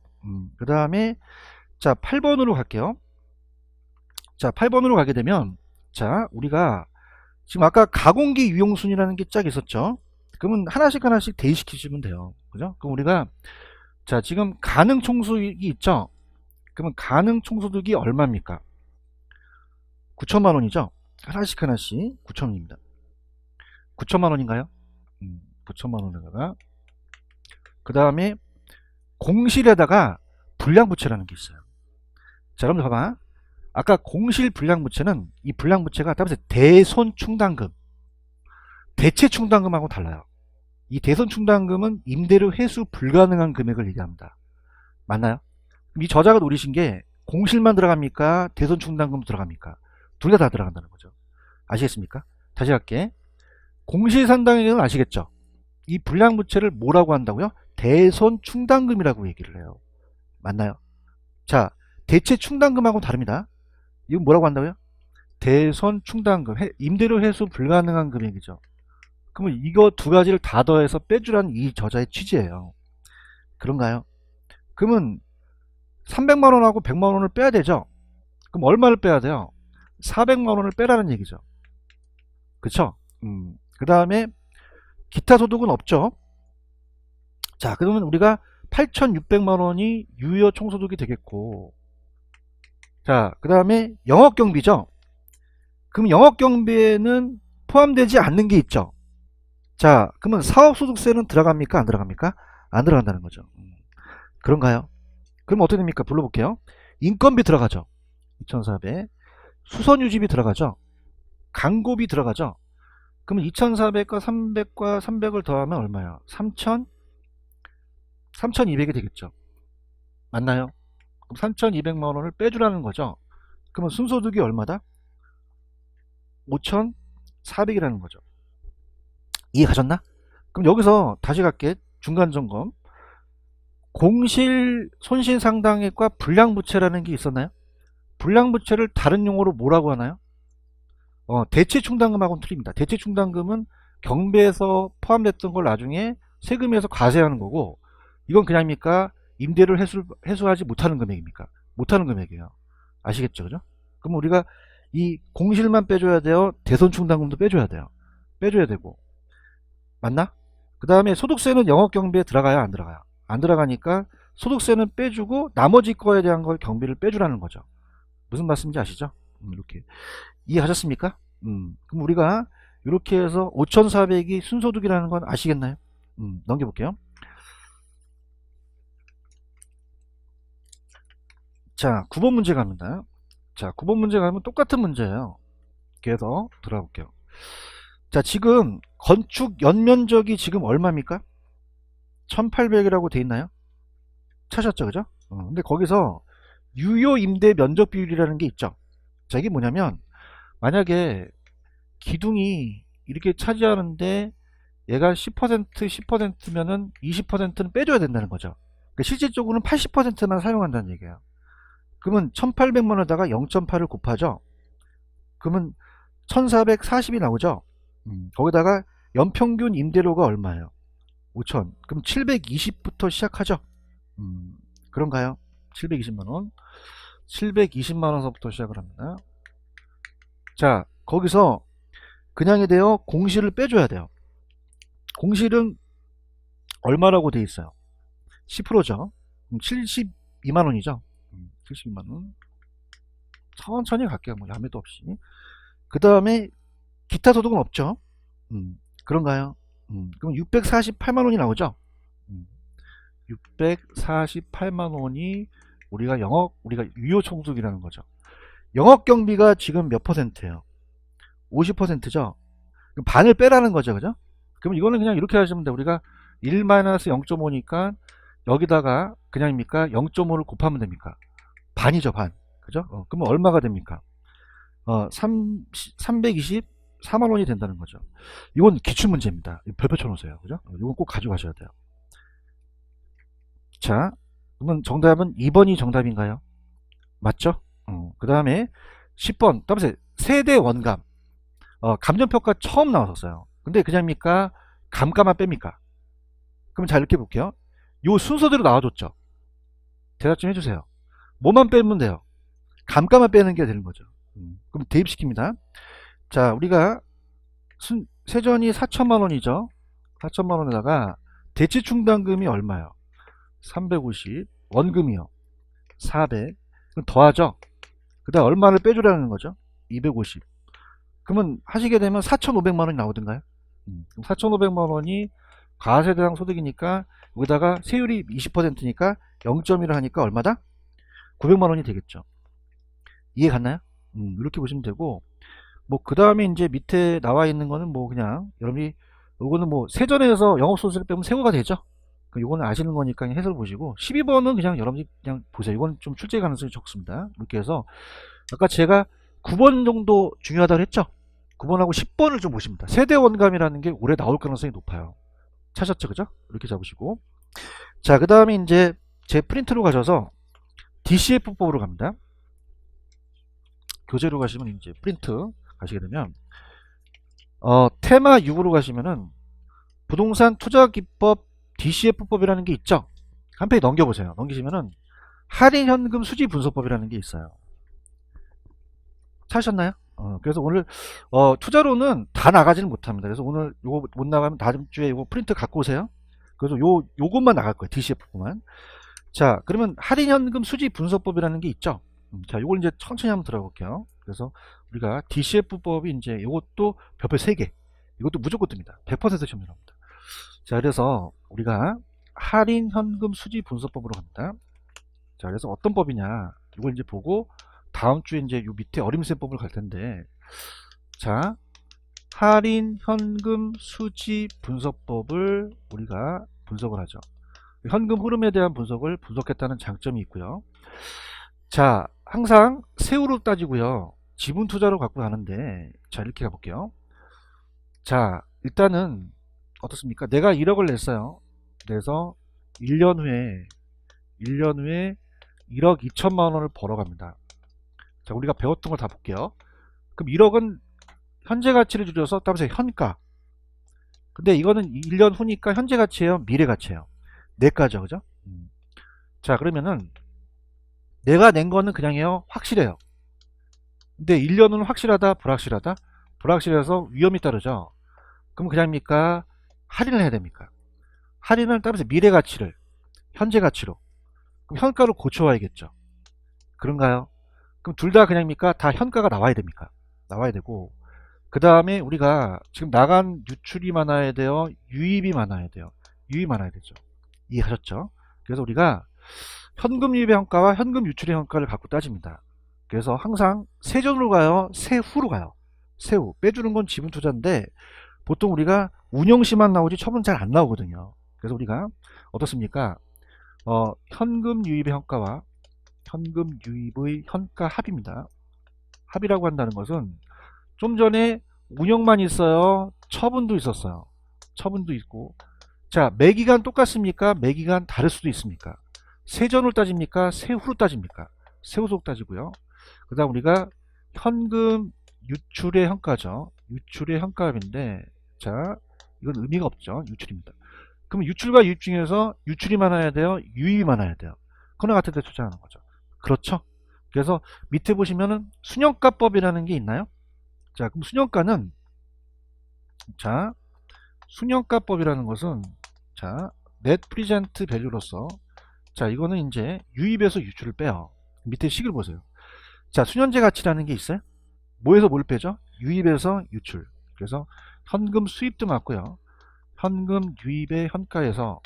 그 다음에 자, 8번으로 갈게요. 자, 8번으로 가게 되면 자, 우리가 지금 아까 가공기 유용순이라는 게 쫙 있었죠. 그러면 하나씩 하나씩 대입시키시면 돼요. 그죠? 그럼 우리가 자, 지금 가능 총수익이 있죠. 그러면 가능 총소득이 얼마입니까? 9천만 원이죠. 하나씩 하나씩 9천원입니다. 9천만 원인가요? 9천만 원에다가 그 다음에 공실에다가 불량부채라는 게 있어요. 자, 여러분 봐봐. 아까 공실 불량부채는 이 불량부채가 따라서 대손충당금, 대체충당금하고 달라요. 이 대손충당금은 임대료 회수 불가능한 금액을 얘기합니다. 맞나요? 그럼 이 저자가 노리신 게 공실만 들어갑니까? 대손충당금 들어갑니까? 둘 다 들어간다는 거죠. 아시겠습니까? 다시 할게. 공실산당에는 아시겠죠? 이 불량부채를 뭐라고 한다고요? 대손충당금이라고 얘기를 해요. 맞나요? 자, 대체충당금하고 다릅니다. 이건 뭐라고 한다고요? 대손충당금, 임대료 회수 불가능한 금액이죠. 그러면 이거 두 가지를 다 더해서 빼주라는 이 저자의 취지예요. 그런가요? 그러면 300만원하고 100만원을 빼야 되죠. 그럼 얼마를 빼야 돼요? 400만원을 빼라는 얘기죠. 그쵸? 그 다음에 기타 소득은 없죠. 자, 그러면 우리가 8,600만원이 유효 총소득이 되겠고, 자, 그 다음에 영업경비죠. 그럼 영업경비에는 포함되지 않는 게 있죠. 자, 그러면 사업소득세는 들어갑니까? 안 들어갑니까? 안 들어간다는 거죠. 그런가요? 그럼 어떻게 됩니까? 불러볼게요. 인건비 들어가죠. 2,400. 수선유지비 들어가죠. 광고비 들어가죠. 그러면 2,400과 300과 300을 더하면 얼마야? 3,200이 되겠죠. 맞나요? 그럼 3,200만원을 빼주라는 거죠. 그러면 순소득이 얼마다? 5,400이라는 거죠. 이해 가셨나? 그럼 여기서 다시 갈게. 중간 점검. 공실 손실상당액과 불량부채라는 게 있었나요? 불량부채를 다른 용어로 뭐라고 하나요? 대체충당금하고는 틀립니다. 대체충당금은 경배에서 포함됐던 걸 나중에 세금에서 과세하는 거고, 이건 그냥입니까? 임대를 회수하지 못하는 금액입니까? 못하는 금액이에요. 아시겠죠? 그죠? 그럼 우리가 이 공실만 빼줘야 돼요? 대손충당금도 빼줘야 돼요? 빼줘야 되고. 맞나? 그 다음에 소득세는 영업경비에 들어가요? 안 들어가요? 안 들어가니까 소득세는 빼주고 나머지 거에 대한 걸 경비를 빼주라는 거죠. 무슨 말씀인지 아시죠? 이렇게 이해하셨습니까? 그럼 우리가 이렇게 해서 5,400이 순소득이라는 건 아시겠나요? 넘겨볼게요. 자, 9번 문제 갑니다. 자, 9번 문제 가면 똑같은 문제예요. 그래서 들어볼게요. 자, 지금 건축 연면적이 지금 얼마입니까? 1800이라고 돼 있나요? 찾았죠, 그죠? 근데 거기서 유효 임대 면적 비율이라는 게 있죠. 자, 이게 뭐냐면 만약에 기둥이 이렇게 차지하는데 얘가 10%, 10%면은 20%는 빼줘야 된다는 거죠. 그러니까 실질적으로는 80%만 사용한다는 얘기예요. 그러면 1800만원에다가 0.8을 곱하죠. 그러면 1440이 나오죠. 거기다가 연평균 임대료가 얼마예요? 5천. 그럼 720부터 시작하죠. 그런가요? 720만원. 720만원서부터 시작을 합니다. 자, 거기서 그냥이 돼요? 공실을 빼줘야 돼요. 공실은 얼마라고 돼 있어요? 10%죠. 그럼 72만원이죠. 72만원. 천천히 갈게요. 뭐 야매도 없이. 그 다음에 기타 소득은 없죠. 그런가요? 그럼 648만원이 나오죠. 648만원이 우리가 유효총수이라는 거죠. 영업경비가 지금 몇 퍼센트예요? 50%죠. 반을 빼라는 거죠. 그죠? 그럼 이거는 그냥 이렇게 하시면 돼요. 우리가 1-0.5니까 여기다가 그냥입니까? 0.5를 곱하면 됩니까? 반이죠, 반. 그죠? 그러면 얼마가 됩니까? 324만원이 된다는 거죠. 이건 기출문제입니다. 별표 쳐놓으세요. 그죠? 이건 꼭 가져가셔야 돼요. 자, 그러면 정답은 2번이 정답인가요? 맞죠? 그 다음에 10번 따라서 세대 원감. 감정평가 처음 나왔었어요. 근데 그냥입니까? 감가만 뺍니까? 그럼 잘 이렇게 볼게요. 요 순서대로 나와줬죠. 대답 좀 해주세요. 뭐만 빼면 돼요? 감가만 빼는 게 되는 거죠. 그럼 대입시킵니다. 자, 우리가 세전이 4천만원이죠. 4천만원에다가 대체충당금이 얼마요? 350. 원금이요. 400. 그럼 더하죠. 그 다음 얼마를 빼주라는 거죠? 250. 그러면 하시게 되면 4,500만원이 나오던가요? 그럼 4,500만원이 과세대상 소득이니까 여기다가 세율이 20%니까 0.1을 하니까 얼마다? 900만원이 되겠죠. 이해 갔나요? 이렇게 보시면 되고, 뭐 그 다음에 이제 밑에 나와 있는 거는 뭐 그냥 여러분이 요거는 뭐 세전에서 영업소득을 빼면 세고가 되죠. 요거는 아시는 거니까 그냥 해설 보시고, 12번은 그냥 여러분이 그냥 보세요. 이건 좀 출제 가능성이 적습니다. 이렇게 해서 아까 제가 9번 정도 중요하다고 했죠. 9번하고 10번을 좀 보십니다. 세대 원감이라는 게 올해 나올 가능성이 높아요. 찾았죠, 그죠? 이렇게 잡으시고, 자, 그 다음에 이제 제 프린트로 가셔서 DCF법으로 갑니다. 교재로 가시면 이제 프린트 가시게 되면 테마 6으로 가시면은 부동산 투자기법 DCF법이라는 게 있죠. 한 페이지 넘겨보세요. 넘기시면은 할인현금 수지분석법이라는 게 있어요. 찾으셨나요? 그래서 오늘 투자로는 다 나가지는 못합니다. 그래서 오늘 요거 못 나가면 다음 주에 요거 프린트 갖고 오세요. 그래서 요것만 나갈 거예요. DCF법만. 자, 그러면 할인현금 수지분석법이라는 게 있죠. 자, 요걸 이제 천천히 한번 들어볼게요. 그래서 우리가 DCF법이 이제 요것도 별표 3개. 이것도 무조건 뜹니다. 100% 시험 나옵니다. 자, 그래서 우리가 할인현금 수지분석법으로 갑니다. 자, 그래서 어떤 법이냐. 이걸 이제 보고 다음 주에 이제 요 밑에 어림셈법을 갈 텐데, 자, 할인현금 수지분석법을 우리가 분석을 하죠. 현금 흐름에 대한 분석했다는 장점이 있고요. 자, 항상 세후로 따지고요. 지분 투자로 갖고 가는데, 자, 이렇게 가볼게요. 자, 일단은 어떻습니까? 내가 1억을 냈어요. 그래서 1년 후에 1억 2천만 원을 벌어갑니다. 자, 우리가 배웠던 걸 다 볼게요. 그럼 1억은 현재 가치를 줄여서 따라서 현가. 근데 이거는 1년 후니까 현재 가치예요, 미래 가치예요? 내가죠, 그죠? 자, 그러면은 내가 낸 거는 그냥요 확실해요. 근데 1년 후는 확실하다, 불확실하다? 불확실해서 위험이 따르죠. 그럼 그냥입니까? 할인을 해야 됩니까? 할인을 따라서 미래 가치를 현재 가치로. 그럼 현가로 고쳐와야겠죠. 그런가요? 그럼 둘 다 그냥입니까? 다 현가가 나와야 됩니까? 나와야 되고, 그 다음에 우리가 지금 나간 유출이 많아야 돼요, 유입이 많아야 돼요? 유입이 많아야 되죠. 이해하셨죠? 그래서 우리가 현금 유입의 현가와 현금 유출의 현가를 갖고 따집니다. 그래서 항상 세전으로 가요, 세후로 가요? 세후. 빼주는 건 지분 투자인데 보통 우리가 운용시만 나오지 처분 잘 안 나오거든요. 그래서 우리가 어떻습니까? 현금 유입의 현가와 현금 유입의 현가 합입니다. 합이라고 한다는 것은 좀 전에 운영만 있어요, 처분도 있었어요? 처분도 있고. 자, 매기간 똑같습니까? 매기간 다를 수도 있습니까? 세전으로 따집니까? 세후로 따집니까? 세후로 따지고요. 그 다음 우리가 현금 유출의 현가죠. 유출의 현가합인데, 자, 이건 의미가 없죠. 유출입니다. 그럼 유출과 유입 중에서 유출이 많아야 돼요, 유입이 많아야 돼요? 그거나 같은 데 투자하는 거죠. 그렇죠? 그래서 밑에 보시면은 순영가법이라는 게 있나요? 자, 그럼 순영가는, 자, 순영가법이라는 것은, 자, 넷 프리젠트 밸류로서, 자, 이거는 이제 유입에서 유출을 빼요. 밑에 식을 보세요. 자, 수년제 가치라는 게 있어요. 뭐에서 뭘 빼죠? 유입에서 유출. 그래서 현금 수입도 맞고요. 현금 유입의 현가에서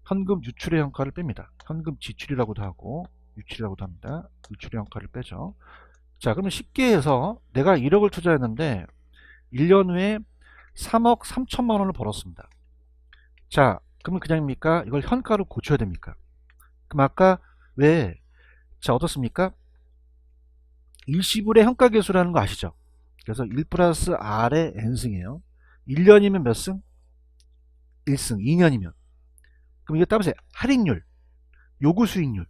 현금 유출의 현가를 뺍니다. 현금 지출이라고도 하고 유출이라고도 합니다. 유출의 현가를 빼죠. 자, 그러면 쉽게 해서 내가 1억을 투자했는데 1년 후에 3억 3천만 원을 벌었습니다. 자, 그러면 그냥입니까? 이걸 현가로 고쳐야 됩니까? 그럼 아까 왜, 자, 어떻습니까? 일시불의 현가계수라는 거 아시죠? 그래서 1 플러스 R의 N승이에요. 1년이면 몇 승? 1승. 2년이면. 그럼 이게 따라서 할인율, 요구수익률,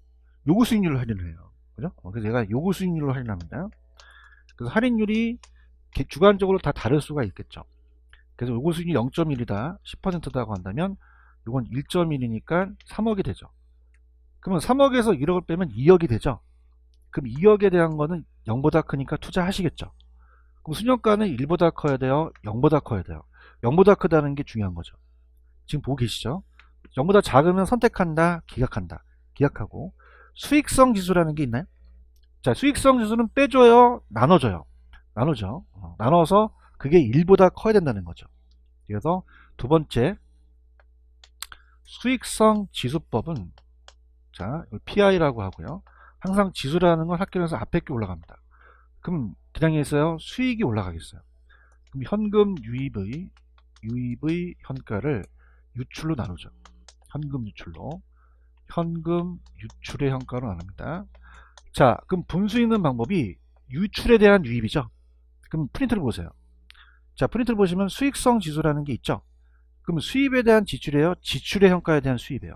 요구수익률로 할인을 해요. 그죠? 그래서 얘가 요구수익률로 할인합니다. 그래서 할인율이 주관적으로 다 다를 수가 있겠죠. 그래서 요구수익률이 0.1이다, 10%다고 한다면 이건 1.1이니까 3억이 되죠. 그러면 3억에서 1억을 빼면 2억이 되죠. 그럼 2억에 대한 거는 0보다 크니까 투자하시겠죠. 그럼 순영가는 1보다 커야 돼요, 0보다 커야 돼요? 0보다 크다는 게 중요한 거죠. 지금 보고 계시죠? 0보다 작으면 선택한다, 기각한다. 기각하고. 수익성 지수라는 게 있나요? 자, 수익성 지수는 빼줘요, 나눠줘요? 나누죠. 나눠서 그게 1보다 커야 된다는 거죠. 그래서 두 번째, 수익성 지수법은, 자, PI라고 하고요. 항상 지수라는 건 학교에서 앞에 게 올라갑니다. 그럼 그냥 있어요, 수익이 올라가겠어요? 그럼 현금 유입의 현가를 유출로 나누죠. 현금 유출로. 현금 유출의 현가로 나눕니다. 자, 그럼 본 수 있는 방법이 유출에 대한 유입이죠. 그럼 프린트를 보세요. 자, 프린트를 보시면 수익성 지수라는 게 있죠. 그럼 수입에 대한 지출이에요, 지출의 현가에 대한 수입이에요?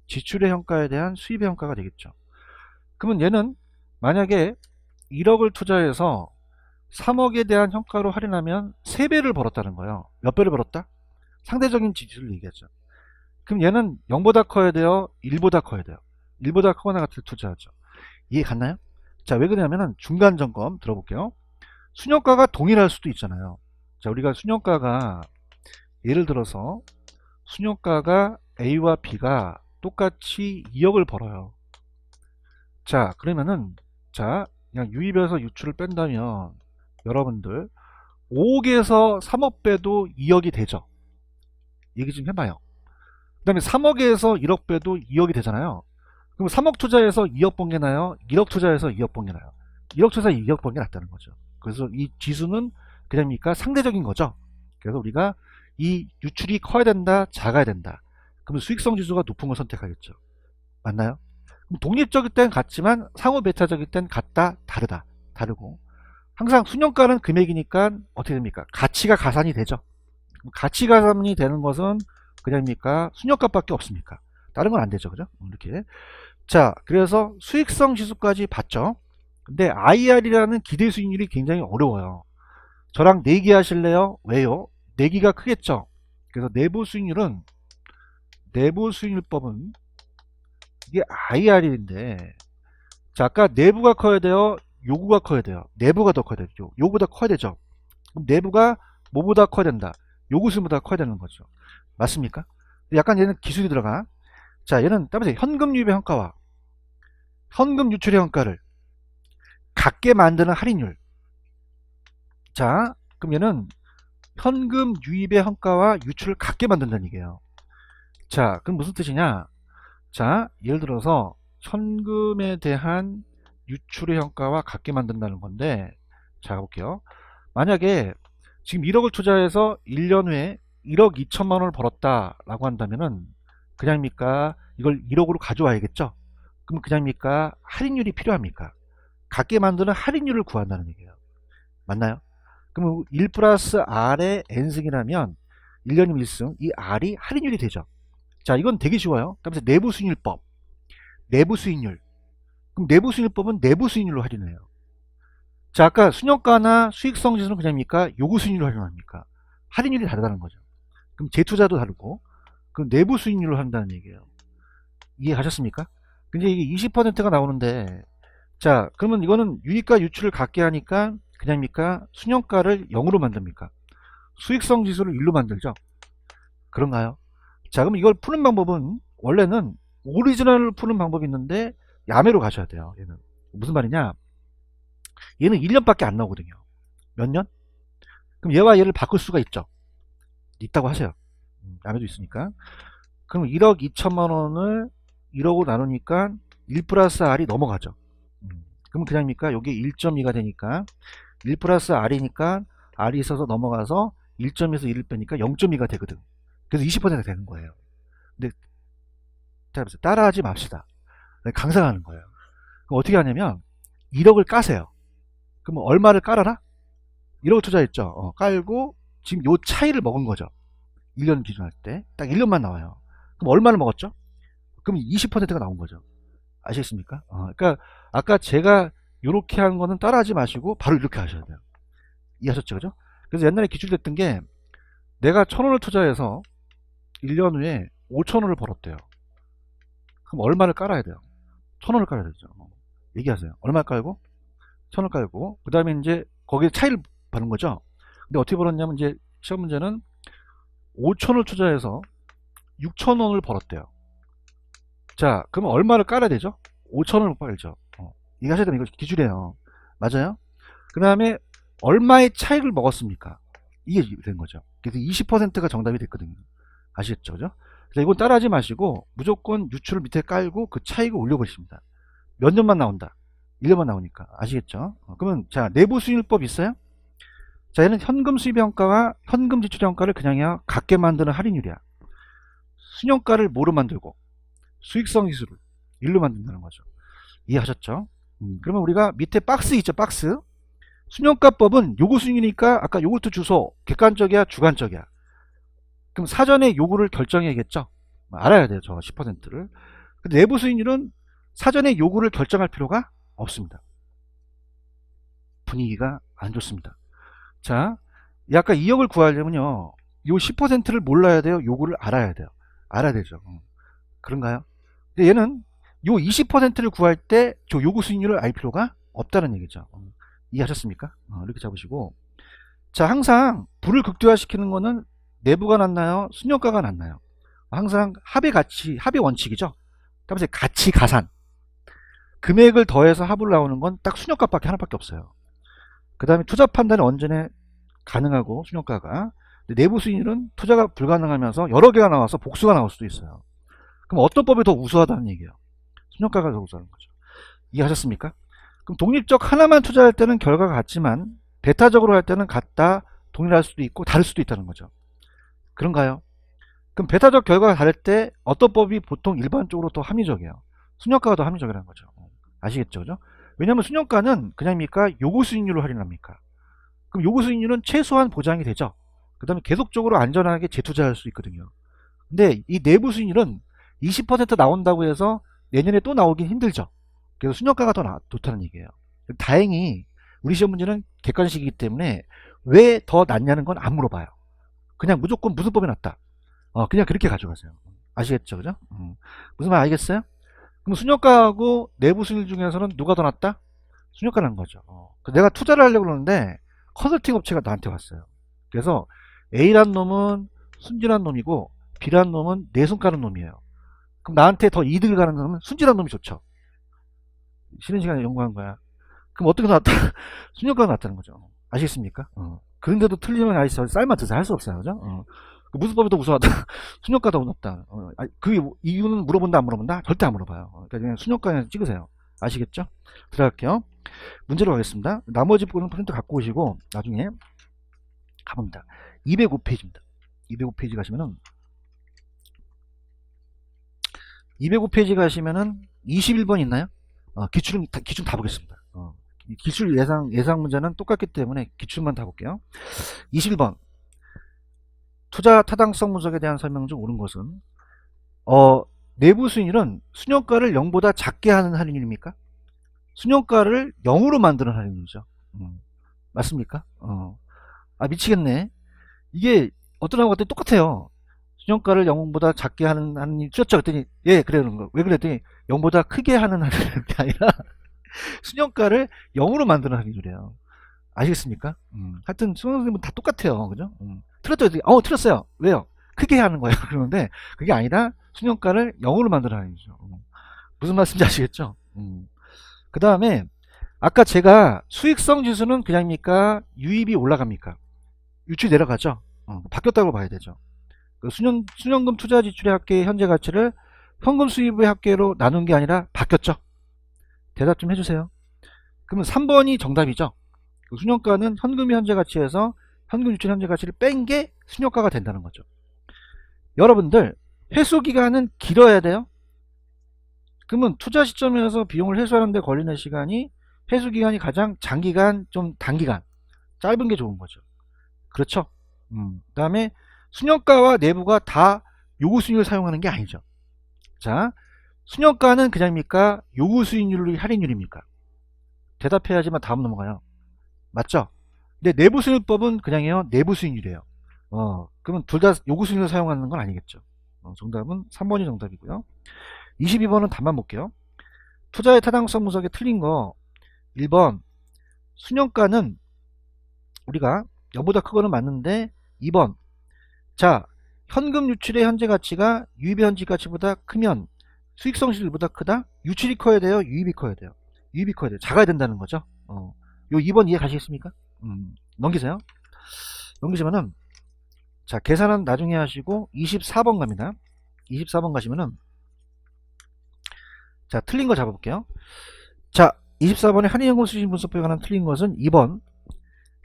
지출의 현가에 대한 수입의 현가가 되겠죠. 그러면 얘는 만약에 1억을 투자해서 3억에 대한 현가로 할인하면 3배를 벌었다는 거예요. 몇 배를 벌었다? 상대적인 지수를 얘기하죠. 그럼 얘는 0보다 커야 돼요, 1보다 커야 돼요? 1보다 크거나 같을 때 투자하죠. 이해 갔나요? 자, 왜 그러냐면은 중간 점검 들어볼게요. 순영가가 동일할 수도 있잖아요. 자, 우리가 순영가가, 예를 들어서 순영가가 A와 B가 똑같이 2억을 벌어요. 자, 그러면은, 자, 그냥 유입에서 유출을 뺀다면 여러분들 5억에서 3억 빼도 2억이 되죠. 얘기 좀 해봐요. 그 다음에 3억에서 1억 빼도 2억이 되잖아요. 그럼 3억 투자해서 2억 번 게 나요, 1억 투자해서 2억 번 게 나요? 1억 투자해서 2억 번 게 낫다는 거죠. 그래서 이 지수는 그냥입니까? 상대적인 거죠. 그래서 우리가 이 유출이 커야 된다, 작아야 된다. 그러면 수익성 지수가 높은 걸 선택하겠죠. 맞나요? 그럼 독립적일 땐 같지만 상호 배타적일 땐 같다, 다르다. 다르고. 항상 순영가는 금액이니까 어떻게 됩니까? 가치가 가산이 되죠. 가치가산이 되는 것은 그냥입니까? 순역값밖에 없습니까? 다른 건 안 되죠. 그죠? 이렇게. 자, 그래서 수익성 지수까지 봤죠. 근데 IR이라는 기대 수익률이 굉장히 어려워요. 저랑 내기 하실래요? 왜요? 내기가 크겠죠. 그래서 내부 수익률법은 이게 IR인데, 자, 아까 내부가 커야 돼요? 요구가 커야 돼요? 내부가 더 커야 되죠. 요구보다 커야 되죠. 그럼 내부가 뭐보다 커야 된다? 요구수보다 커야 되는 거죠. 맞습니까? 약간 얘는 기술이 들어가. 자, 얘는 따라서 현금 유입의 평가와 현금 유출의 평가를 같게 만드는 할인율. 자, 그럼 얘는 현금 유입의 평가와 유출을 같게 만든다는 얘기예요. 자, 그럼 무슨 뜻이냐? 자, 예를 들어서 현금에 대한 유출의 평가와 같게 만든다는 건데, 자, 볼게요. 만약에 지금 1억을 투자해서 1년 후에 1억 2천만 원을 벌었다라고 한다면은 그냥입니까? 이걸 1억으로 가져와야겠죠? 그럼 그냥입니까? 할인율이 필요합니까? 같게 만드는 할인율을 구한다는 얘기예요. 맞나요? 그럼 1 플러스 R의 N승이라면 1년이면 1승, 이 R이 할인율이 되죠. 자, 이건 되게 쉬워요. 그래서 내부 수익률법, 내부 수익률. 그럼 내부 수익률법은 내부 수익률로 할인해요. 자, 아까 순역가나 수익성 지수는 그냥입니까? 요구 수익률로 할인합니까? 할인율이 다르다는 거죠. 그럼 재투자도 다르고, 그럼 내부 수익률로 한다는 얘기예요. 이해가셨습니까? 근데 이게 20%가 나오는데, 자, 그러면 이거는 유익과 유출을 같게 하니까 그냥입니까? 순역가를 0으로 만듭니까? 수익성 지수를 1로 만들죠? 그런가요? 자, 그럼 이걸 푸는 방법은 원래는 오리지널을 푸는 방법이 있는데 야매로 가셔야 돼요. 얘는 무슨 말이냐? 얘는 1년밖에 안 나오거든요. 몇 년? 그럼 얘와 얘를 바꿀 수가 있죠. 있다고 하세요. 야매도 있으니까. 그럼 1억 2천만 원을 1억으로 나누니까 1 플러스 R이 넘어가죠. 그럼 그냥입니까? 여기 1.2가 되니까 1 플러스 R이니까 R이 있어서 넘어가서 1.2에서 1을 빼니까 0.2가 되거든. 그래서 20%가 되는 거예요. 근데 따라하지 맙시다. 강상하는 거예요. 그럼 어떻게 하냐면 1억을 까세요. 그럼 얼마를 깔아라? 1억 투자했죠. 깔고 지금 요 차이를 먹은 거죠. 1년 기준할 때. 딱 1년만 나와요. 그럼 얼마를 먹었죠? 그럼 20%가 나온 거죠. 아시겠습니까? 그러니까 아까 제가 요렇게 한 거는 따라하지 마시고 바로 이렇게 하셔야 돼요. 이해하셨죠? 그죠? 그래서 옛날에 기출됐던 게 내가 1,000원을 투자해서 1년 후에 5,000원을 벌었대요. 그럼 얼마를 깔아야 돼요? 1,000원을 깔아야 되죠. 얘기하세요. 얼마 깔고? 1,000원 깔고 그 다음에 이제 거기에 차이를 받는 거죠. 근데 어떻게 벌었냐면 이제 시험 문제는 5,000원을 투자해서 6,000원을 벌었대요. 자, 그러면 얼마를 깔아야 되죠? 5,000원을 깔죠. 이해하셔야 되면 이거 기준이에요. 맞아요? 그 다음에 얼마의 차익을 먹었습니까? 이게 된 거죠. 그래서 20%가 정답이 됐거든요. 아시겠죠? 그죠? 그래서 이건 따라하지 마시고 무조건 유출을 밑에 깔고 그 차익을 올려버리십니다. 몇 년만 나온다? 1년만 나오니까. 아시겠죠? 그러면 자, 내부 수익률법 있어요? 자, 얘는 현금 수입의 평가와 현금 지출의 평가를 그냥이야 같게 만드는 할인율이야. 순영가를 뭐로 만들고 수익성 지수를 1로 만든다는 거죠. 이해하셨죠? 그러면 우리가 밑에 박스 있죠? 박스. 순영가법은 요구 수익이니까 아까 요구르트 주소 객관적이야 주관적이야? 그럼 사전에 요구를 결정해야겠죠? 알아야 돼요. 저 10%를. 근데 내부 수익률은 사전에 요구를 결정할 필요가 없습니다. 분위기가 안 좋습니다. 자, 아까 2억을 구하려면요. 요 10%를 몰라야 돼요? 요구를 알아야 돼요? 알아야 되죠. 그런가요? 근데 얘는 요 20%를 구할 때 저 요구 수익률을 알 필요가 없다는 얘기죠. 이해하셨습니까? 이렇게 잡으시고. 자, 항상 부를 극대화시키는 거는 내부가 낫나요? 순역가가 낫나요? 항상 합의 가치, 합의 원칙이죠. 그러면서 가치 가산. 금액을 더해서 합으로 나오는 건 딱 순역가밖에 하나밖에 없어요. 그 다음에 투자 판단이 언제나 가능하고 순역가가. 내부 수익률은 투자가 불가능하면서 여러 개가 나와서 복수가 나올 수도 있어요. 그럼 어떤 법이 더 우수하다는 얘기예요? 순역가가 더 우수한 거죠. 이해하셨습니까? 그럼 독립적 하나만 투자할 때는 결과가 같지만 배타적으로 할 때는 같다, 동일할 수도 있고 다를 수도 있다는 거죠. 그런가요? 그럼 배타적 결과가 다를 때 어떤 법이 보통 일반적으로 더 합리적이에요? 순역가가 더 합리적이라는 거죠. 아시겠죠? 그죠? 왜냐하면 순역가는 그냥입니까? 요구 수익률로 할인합니까? 그럼 요구 수익률은 최소한 보장이 되죠. 그 다음에 계속적으로 안전하게 재투자할 수 있거든요. 근데 이 내부 수익률은 20% 나온다고 해서 내년에 또 나오긴 힘들죠. 그래서 순효과가 더 좋다는 얘기예요. 다행히 우리 시험 문제는 객관식이기 때문에 왜 더 낫냐는 건 안 물어봐요. 그냥 무조건 무슨 법이 낫다. 그냥 그렇게 가져가세요. 아시겠죠, 그죠? 무슨 말 알겠어요? 그럼 순효과하고 내부 수익률 중에서는 누가 더 낫다? 순효과 난 거죠. 내가 투자를 하려고 그러는데 컨설팅 업체가 나한테 왔어요. 그래서 A란 놈은 순진한 놈이고 B란 놈은 내순 까는 놈이에요. 그럼 나한테 더 이득을 가는 놈은 순진한 놈이 좋죠. 쉬는 시간에 연구한 거야. 그럼 어떻게 나왔다? 순효과가 나왔다는 거죠. 아시겠습니까? 그런데도 틀리면 아이스 쌀만 드세요. 할 수 없어요. 그죠? 그 무슨 법이 더 우수하다? 순효과가 더 높다. 그 이유는 물어본다 안 물어본다? 절대 안 물어봐요. 그러니까 그냥 순효과 찍으세요. 아시겠죠? 들어갈게요. 문제로 가겠습니다. 나머지 부분은 프린트 갖고 오시고 나중에 가봅니다. 205페이지입니다. 205페이지 가시면은 205페이지 가시면은 21번 있나요? 기출 다 보겠습니다. 기출 예상 문제는 똑같기 때문에 기출만 다 볼게요. 21번 투자 타당성 분석에 대한 설명 중 옳은 것은 내부 수익률은 순효과를 0보다 작게 하는 할인율입니까? 순효과를 0으로 만드는 할인율이죠. 맞습니까? 미치겠네. 이게 어떤 하고 같더니 똑같아요. 순효과를 0보다 작게 하는 할인율 틀렸죠? 그랬더니 예 그러는 거. 왜 그랬더니 0보다 크게 하는 할인율이 아니라 순효과를 0으로 만드는 할인율이에요. 아시겠습니까? 하여튼 수능생은 다 똑같아요. 그죠? 틀렸죠? 틀렸어요. 왜요? 크게 하는 거예요. 그러는데 그게 아니라 순효과를 0으로 만드는 할인율이죠. 무슨 말씀인지 아시겠죠? 그 다음에 아까 제가 수익성 지수는 그냥입니까? 유입이 올라갑니까? 유출이 내려가죠? 바뀌었다고 봐야 되죠. 그 수령금 투자 지출의 합계의 현재 가치를 현금 수입의 합계로 나눈 게 아니라 바뀌었죠? 대답 좀 해주세요. 그러면 3번이 정답이죠? 그 순효과는 현금의 현재 가치에서 현금 유출 현재 가치를 뺀 게 순효과가 된다는 거죠. 여러분들 회수기간은 길어야 돼요? 그러면 투자 시점에서 비용을 회수하는 데 걸리는 시간이 회수기간이 가장 장기간 좀 단기간 짧은 게 좋은 거죠. 그렇죠? 그 다음에 순효과와 내부가 다 요구수익률을 사용하는 게 아니죠. 자, 순효과는 그냥입니까? 요구수익률이 할인율입니까? 대답해야지만 다음 넘어가요. 맞죠? 근데 내부수익률법은 그냥요 내부수익률이에요. 그러면 둘 다 요구수익률을 사용하는 건 아니겠죠. 정답은 3번이 정답이고요. 22번은 답만 볼게요. 투자의 타당성 분석에 틀린 거 1번 순효과는 우리가 0보다 크거는 맞는데 2번 자 현금 유출의 현재 가치가 유입의 현재 가치보다 크면 수익성 실보다 크다? 유출이 커야 돼요? 유입이 커야 돼요? 유입이 커야 돼요. 작아야 된다는 거죠. 요 2번 이해 가시겠습니까? 넘기세요. 넘기시면은 자 계산은 나중에 하시고 24번 갑니다. 24번 가시면은 자 틀린 거 잡아볼게요. 자 24번에 할인연금 수익 분석법에 관한 틀린 것은 2번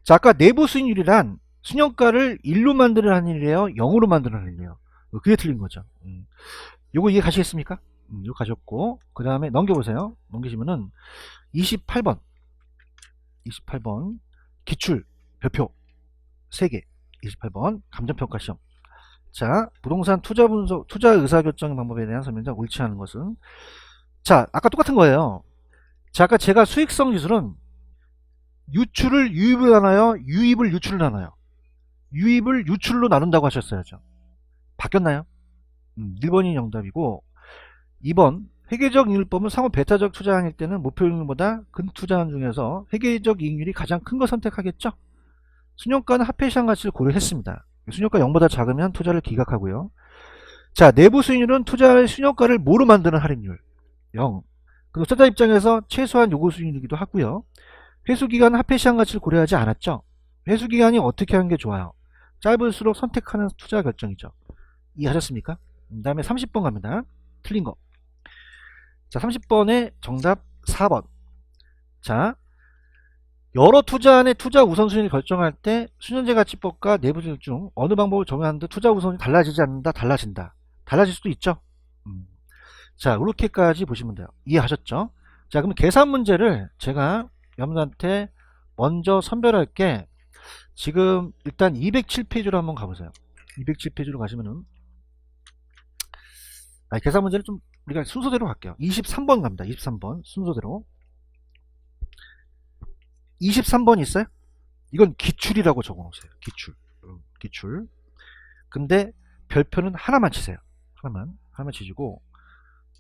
자 아까 내부 수익률이란 순효과를 1로 만드는 할인율이에요? 0으로 만드는 할인율이에요? 그게 틀린 거죠. 요거 이해 가시겠습니까? 요거 가셨고 그 다음에 넘겨보세요. 넘기시면은 28번 기출 별표 3개 28번 감정평가 시험. 자 부동산 투자 분석 투자 의사결정 방법에 대한 설명자 옳지 않은 것은 자 아까 똑같은 거예요. 자 아까 제가 수익성 지수는 유출을 유입을 나눠요? 유입을 유출을 나눠요? 유입을 유출로 나눈다고 하셨어야죠. 바뀌었나요? 1번이 정답이고 2번 회계적 이익률법은 상호 배타적 투자할 때는 목표 이익률보다 근 투자한 중에서 회계적 이익률이 가장 큰 거 선택하겠죠. 순효과는 합계 시장 가치를 고려했습니다. 순효과 0보다 작으면 투자를 기각하고요. 자 내부 수익률은 투자의 순효과를 뭐로 만드는 할인율 0. 그리고 투자 입장에서 최소한 요구 수익률이기도 하고요. 회수기간 합계 시장 가치를 고려하지 않았죠. 회수기간이 어떻게 하는 게 좋아요? 짧을수록 선택하는 투자 결정이죠. 이해하셨습니까? 그 다음에 30번 갑니다. 틀린 거. 자 30번의 정답 4번. 자 여러 투자안의 투자 우선순위를 결정할 때 수년제 가치법과 내부 수익 중 어느 방법을 적용하는데 투자 우선순위 달라지지 않는다 달라진다 달라질 수도 있죠. 자 이렇게까지 보시면 돼요. 이해하셨죠? 자 그럼 계산 문제를 제가 여러분한테 먼저 선별할게 지금 일단 207페이지로 한번 가보세요. 207페이지로 가시면은 계산 문제는 좀 우리가 순서대로 갈게요. 23번 갑니다. 23번 순서대로. 23번 있어요? 이건 기출이라고 적어놓으세요. 기출. 근데 별표는 하나만 치세요. 하나만 치시고,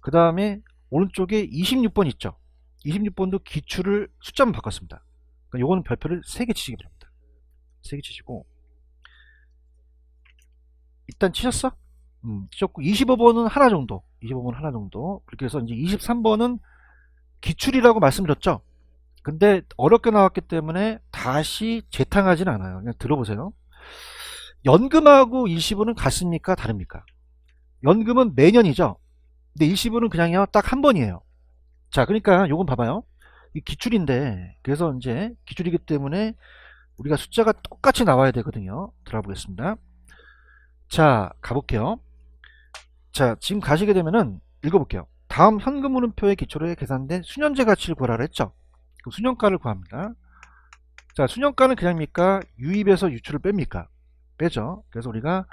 그 다음에 오른쪽에 26번 있죠. 26번도 기출을 숫자만 바꿨습니다. 그러니까 요거는 별표를 3개 치시기 바랍니다. 3개 치시고, 일단 치셨어? 치셨고, 25번은 하나 정도. 25번 하나 정도. 그렇게 해서 이제 23번은 기출이라고 말씀드렸죠. 근데 어렵게 나왔기 때문에 다시 재탕하진 않아요. 그냥 들어보세요. 연금하고 일시불은 같습니까? 다릅니까? 연금은 매년이죠. 근데 일시불은 그냥요, 딱 한 번이에요. 자, 그러니까 요건 봐봐요. 이 기출인데, 그래서 이제 기출이기 때문에 우리가 숫자가 똑같이 나와야 되거든요. 들어가 보겠습니다. 자, 가볼게요. 자, 지금 가시게 되면은 읽어볼게요. 다음 현금 물음표의 기초로 계산된 수년제 가치를 구하라 했죠. 그럼 수년가를 구합니다. 자, 수년가는 그냥입니까? 유입에서 유출을 뺍니까? 빼죠. 그래서 우리가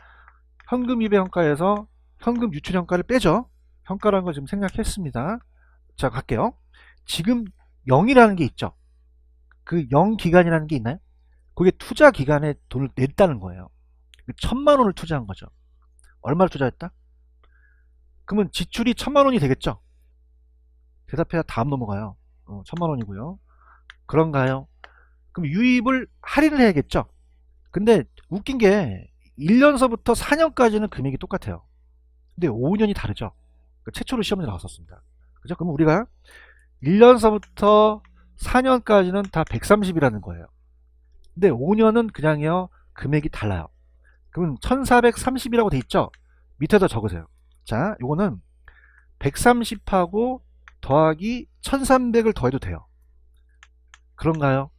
현금 유입의 현가에서 현금 유출 현가를 빼죠. 현가라는 걸 지금 생략했습니다. 자, 갈게요. 지금 0이라는 게 있죠. 그 0기간이라는 게 있나요? 그게 투자 기간에 돈을 냈다는 거예요. 1000만원을 투자한 거죠. 얼마를 투자했다? 그러면 지출이 1000만원이 되겠죠? 대답해야 다음 넘어가요. 1000만원이고요. 그런가요? 그럼 유입을 할인을 해야겠죠? 근데 웃긴 게 1년서부터 4년까지는 금액이 똑같아요. 근데 5년이 다르죠? 최초로 시험에 나왔었습니다. 그죠? 그럼 우리가 1년서부터 4년까지는 다 130이라는 거예요. 근데 5년은 그냥요, 금액이 달라요. 그러면 1430이라고 돼 있죠? 밑에다 적으세요. 자, 요거는 130하고 더하기 1300을 더해도 돼요. 그런가요?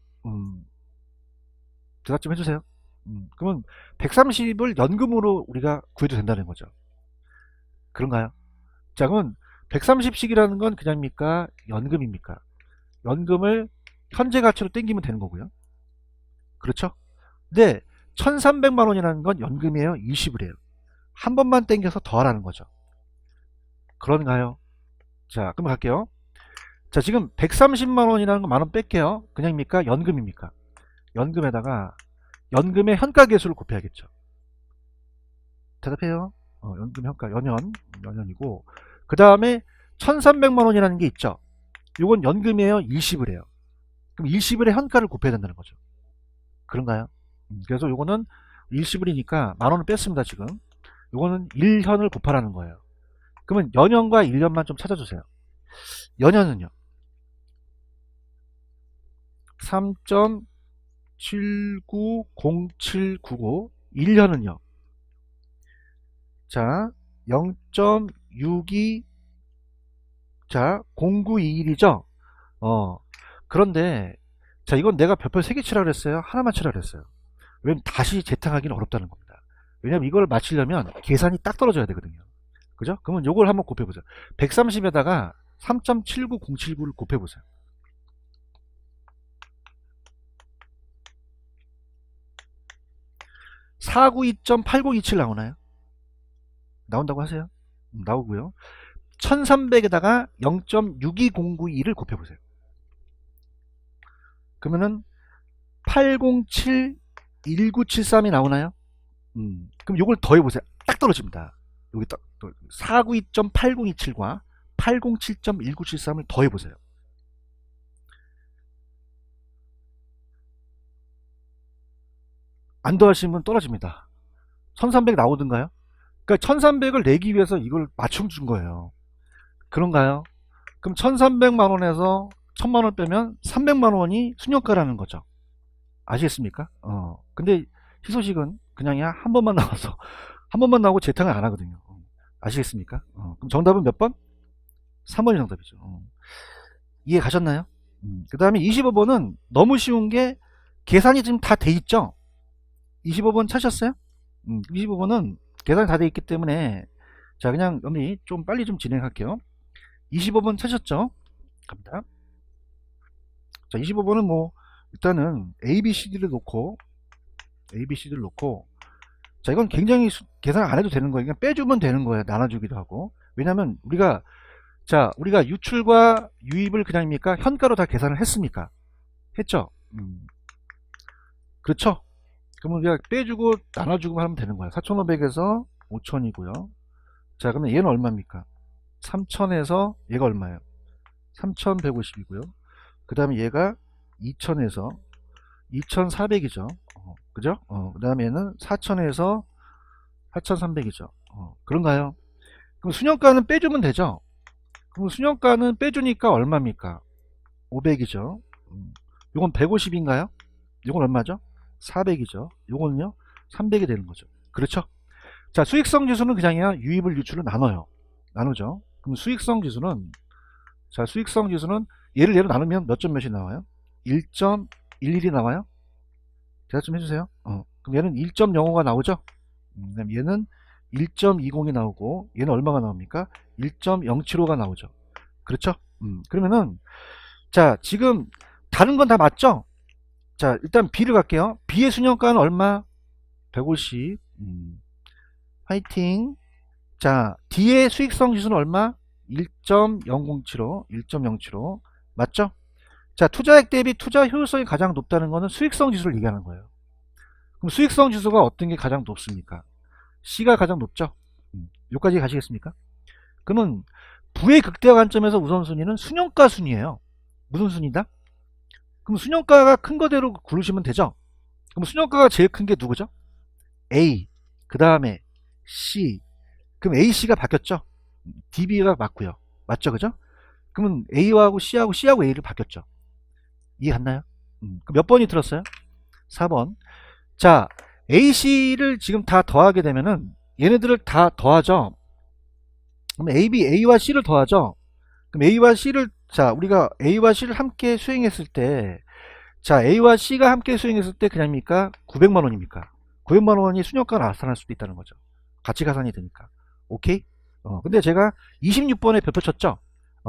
대답 좀 해주세요. 그러면 130을 연금으로 우리가 구해도 된다는 거죠. 그런가요? 자, 그러면 130씩이라는 건 그냥입니까? 연금입니까? 연금을 현재 가치로 땡기면 되는 거고요. 그렇죠? 근데 1300만 원이라는 건 연금이에요? 일시불이에요? 한 번만 땡겨서 더하라는 거죠. 그런가요? 자, 그럼 갈게요. 자, 지금 130만 원이라는 거 만원 뺄게요. 그냥입니까? 연금입니까? 연금에다가 연금의 현가 계수를 곱해야겠죠. 대답해요. 연금 현가 연년이고, 그 다음에 1300만 원이라는 게 있죠. 이건 연금이에요? 일시불이에요? 그럼 일시불의 현가를 곱해야 된다는 거죠. 그런가요? 그래서 요거는 일시불이니까 만원을 뺐습니다. 지금 요거는 1현을 곱하라는 거예요. 그러면 연년과 1년만 좀 찾아주세요. 연년은요 3.790799, 1년은요 자 0.62, 자 0921이죠. 그런데 자, 이건 내가 별표 3개 치라 그랬어요? 하나만 치라 그랬어요? 왜냐면 다시 재탕하기는 어렵다는 겁니다. 왜냐면 이걸 맞추려면 계산이 딱 떨어져야 되거든요. 그죠? 그러면 요걸 한번 곱해보세요. 130에다가 3.79079를 곱해보세요. 492.8027 나오나요? 나온다고 하세요? 나오고요. 1300에다가 0.62092를 곱해보세요. 그러면은 8071973이 나오나요? 그럼 요걸 더해보세요. 딱 떨어집니다. 여기 딱 492.8027과 807.1973을 더해보세요. 안 더하시면 떨어집니다. 1300 나오던가요? 그러니까 1300을 내기 위해서 이걸 맞춤 준 거예요. 그런가요? 그럼 1300만원에서 1000만원 빼면 300만원이 수년가라는 거죠. 아시겠습니까? 근데 희소식은 그냥이야 한 번만 나와서 한 번만 나오고 재탕을 안 하거든요. 아시겠습니까? 그럼 정답은 몇 번? 3번이 정답이죠. 이해 가셨나요? 그 다음에 25번은 너무 쉬운 게 계산이 지금 다 돼 있죠? 25번 찾으셨어요? 25번은 계산이 다 돼 있기 때문에 자, 그냥 여기 좀 빨리 좀 진행할게요. 25번 찾으셨죠? 갑니다. 자, 25번은 뭐 일단은 A, B, C, D를 놓고 A, B, C를 놓고, 자, 이건 굉장히 계산 안 해도 되는 거예요. 그냥 빼주면 되는 거예요. 나눠주기도 하고. 왜냐면 우리가 유출과 유입을 그냥입니까? 현가로 다 계산을 했습니까? 했죠? 그렇죠? 그러면 우리가 빼주고 나눠주고 하면 되는 거예요. 4,500에서 5,000이고요. 자, 그러면 얘는 얼마입니까? 3,000에서 얘가 얼마예요? 3,150이고요. 그 다음에 얘가 2,000에서 2,400이죠. 그죠? 그 다음에 얘는 4,000에서 4,300이죠. 그런가요? 그럼 순영가는 빼주면 되죠? 그럼 순영가는 빼주니까 얼마입니까? 500이죠. 요건 150인가요? 요건 얼마죠? 400이죠. 요거는요? 300이 되는 거죠. 그렇죠? 자, 수익성 지수는 그냥이야 유입을 유출을 나누죠. 그럼 수익성 지수는, 자, 수익성 지수는 얘를 나누면 몇 점 몇이 나와요? 1.11이 나와요? 대답 좀 해주세요. 그럼 얘는 1.05가 나오죠? 그럼 얘는 1.20이 나오고, 얘는 얼마가 나옵니까? 1.075가 나오죠. 그렇죠? 그러면은, 자, 지금 다른 건 다 맞죠? 자, 일단 B를 갈게요. B의 순영가는 얼마? 150. 화이팅. 자, D의 수익성 지수는 얼마? 1.0075. 1.075. 맞죠? 자, 투자액 대비 투자 효율성이 가장 높다는 거는 수익성 지수를 얘기하는 거예요. 그럼 수익성 지수가 어떤 게 가장 높습니까? C가 가장 높죠? 여기까지 가시겠습니까? 그러면 부의 극대화 관점에서 우선순위는 순영가 순이에요. 무슨 순이다? 그럼 순영가가 큰 거대로 고르시면 되죠? 그럼 순영가가 제일 큰 게 누구죠? A, 그 다음에 C. 그럼 AC가 바뀌었죠? DB가 맞고요. 맞죠? 그죠? 그러면 A하고 C하고 A를 바뀌었죠. 이해 갔나요? 그럼 몇 번이 들었어요? 4번. 자, AC를 지금 다 더하게 되면은 얘네들을 다 더하죠. 그럼 A와 C를 더하죠. 그럼 A와 C를, 자, 우리가 A와 C를 함께 수행했을 때, 자, A와 C가 함께 수행했을 때 그냥입니까? 900만 원입니까? 900만 원이 순영가가 나타날 수도 있다는 거죠. 같이 가산이 되니까. 오케이? 근데 제가 26번에 별표 쳤죠?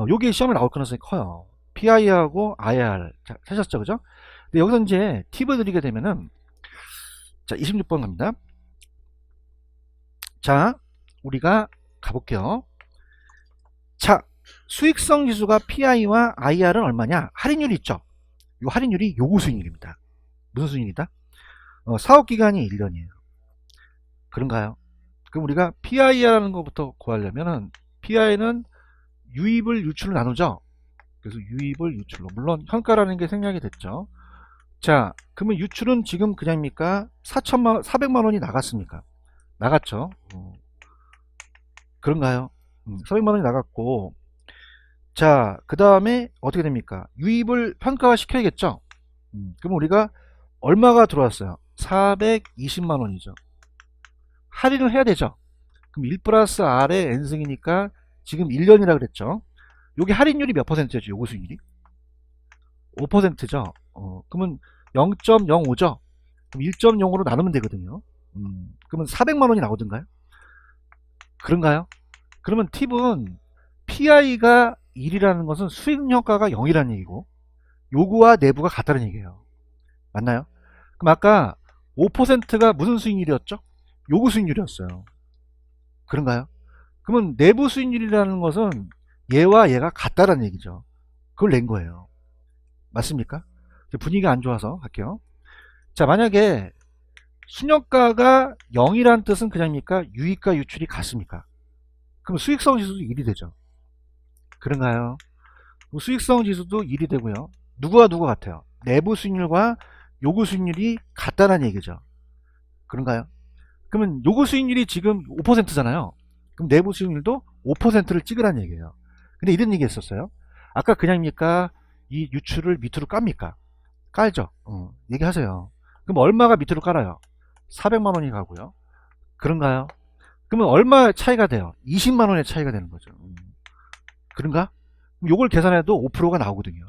요게 시험에 나올 가능성이 커요. PI하고 IR. 자, 하셨죠? 그죠? 근데 여기서 이제 팁을 드리게 되면은, 자, 26번 갑니다. 자, 우리가 가볼게요. 자, 수익성 지수가 PI와 IR은 얼마냐? 할인율이 있죠? 요 할인율이 요구 수익률입니다. 무슨 수익률이다? 사업기간이 1년이에요. 그런가요? 그럼 우리가 PI라는 것부터 구하려면은, PI는 유입을 유출로 나누죠? 그래서 유입을 유출로. 물론 현가라는 게 생략이 됐죠. 자, 그러면 유출은 지금 그냥입니까? 400만 원이 나갔습니까? 나갔죠. 그런가요? 400만 원이 나갔고, 자, 그 다음에 어떻게 됩니까? 유입을 현가화 시켜야겠죠? 그럼 우리가 얼마가 들어왔어요? 420만 원이죠. 할인을 해야 되죠. 그럼 1 플러스 R의 N승이니까 지금 1년이라 그랬죠. 요게 할인율이 몇 퍼센트죠? 요거 수익률이? 5%죠. 그러면 0.05죠. 그럼 1.0으로 나누면 되거든요. 그러면 400만 원이 나오던가요? 그런가요? 그러면 팁은 PI가 1이라는 것은 수익효과가 0이라는 얘기고, 요구와 내부가 같다는 얘기예요. 맞나요? 그럼 아까 5%가 무슨 수익률이었죠? 요구 수익률이었어요. 그런가요? 그러면 내부 수익률이라는 것은 얘와 얘가 같다는 얘기죠. 그걸 낸 거예요. 맞습니까? 분위기가 안 좋아서 할게요. 자, 만약에 순영가가 0이라는 뜻은 그냥입니까? 유입과 유출이 같습니까? 그럼 수익성 지수도 1이 되죠. 그런가요? 수익성 지수도 1이 되고요. 누구와 누구 같아요? 내부 수익률과 요구 수익률이 같다는 얘기죠. 그런가요? 그러면 요구 수익률이 지금 5%잖아요. 그럼 내부 수익률도 5%를 찍으라는 얘기예요. 근데 이런 얘기 했었어요. 아까 그냥입니까? 이 유출을 밑으로 깝니까? 깔죠. 얘기하세요. 그럼 얼마가 밑으로 깔아요? 400만 원이 가고요. 그런가요? 그러면 얼마 차이가 돼요? 20만 원의 차이가 되는 거죠. 그런가? 요걸 계산해도 5%가 나오거든요.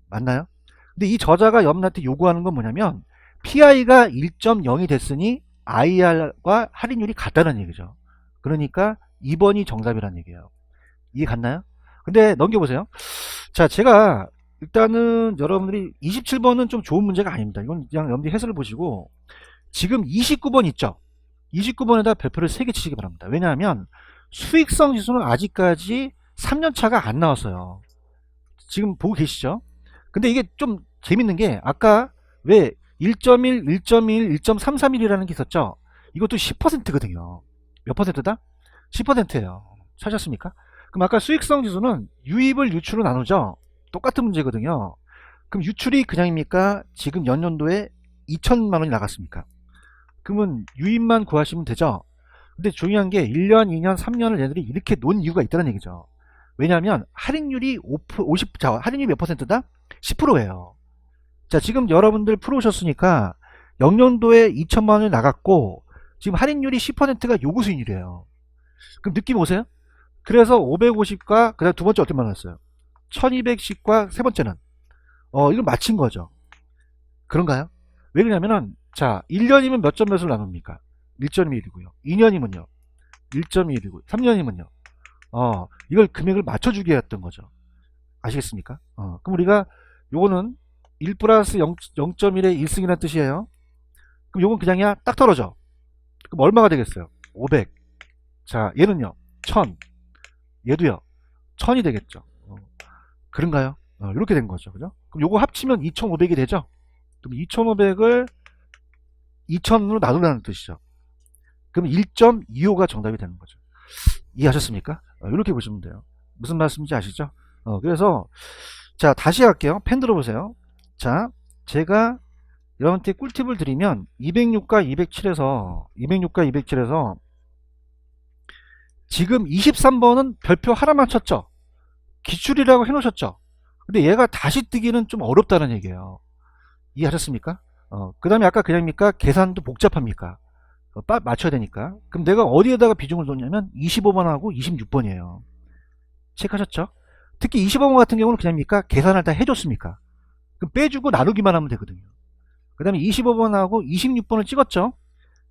맞나요? 근데 이 저자가 여러분한테 요구하는 건 뭐냐면 PI가 1.0이 됐으니 IR과 할인율이 같다는 얘기죠. 그러니까 2번이 정답이라는 얘기예요. 이해 갔나요? 근데 넘겨보세요. 자, 제가 일단은 여러분들이 27번은 좀 좋은 문제가 아닙니다. 이건 그냥 여러분들이 해설을 보시고 지금 29번 있죠? 29번에다 별표를 3개 치시기 바랍니다. 왜냐하면 수익성 지수는 아직까지 3년차가 안 나왔어요. 지금 보고 계시죠? 근데 이게 좀 재밌는 게 아까 왜 1.1, 1.1, 1.331이라는 게 있었죠? 이것도 10%거든요. 몇 퍼센트다? 10%예요. 찾았습니까? 그럼 아까 수익성 지수는 유입을 유출로 나누죠? 똑같은 문제거든요. 그럼 유출이 그냥입니까? 지금 연년도에 2천만 원이 나갔습니까? 그러면 유입만 구하시면 되죠? 근데 중요한 게 1년, 2년, 3년을 얘들이 이렇게 놓은 이유가 있다는 얘기죠. 왜냐하면 할인율이 50, 자, 할인율이 몇 퍼센트다? 10%예요. 자, 지금 여러분들 풀어오셨으니까 영년도에 2천만 원이 나갔고 지금 할인율이 10%가 요구 수익률이에요. 그럼 느낌 오세요? 그래서 550과 그다음 두 번째 어떻게 만났어요? 1210과 세 번째는 이걸 맞힌 거죠. 그런가요? 왜 그러냐면은 자 1년이면 몇 점 몇을 나눕니까? 1.1이고요. 2년이면요. 1.1이고 3년이면요. 이걸 금액을 맞춰주게 했던 거죠. 아시겠습니까? 그럼 우리가 요거는 1 플러스 0.1의 1승이라는 뜻이에요. 그럼 요건 그냥이야 딱 떨어져. 그럼 얼마가 되겠어요? 500. 자 얘는요 1000. 얘도요 1000이 되겠죠. 그런가요? 이렇게 된 거죠. 그죠? 그럼 요거 합치면 2500이 되죠? 그럼 2500을 2000으로 나누라는 뜻이죠. 그럼 1.25가 정답이 되는 거죠. 이해하셨습니까? 이렇게 보시면 돼요. 무슨 말씀인지 아시죠? 그래서 자 다시 할게요. 펜 들어보세요. 자 제가 여러분한테 꿀팁을 드리면 206과 207에서 지금 23번은 별표 하나만 쳤죠. 기출이라고 해놓으셨죠. 근데 얘가 다시 뜨기는 좀 어렵다는 얘기예요. 이해하셨습니까? 그 다음에 아까 그냥입니까? 계산도 복잡합니까? 맞춰야 되니까. 그럼 내가 어디에다가 비중을 뒀냐면 25번하고 26번이에요. 체크하셨죠? 특히 25번 같은 경우는 그냥입니까? 계산을 다 해줬습니까? 그럼 빼주고 나누기만 하면 되거든요. 그 다음에 25번하고 26번을 찍었죠?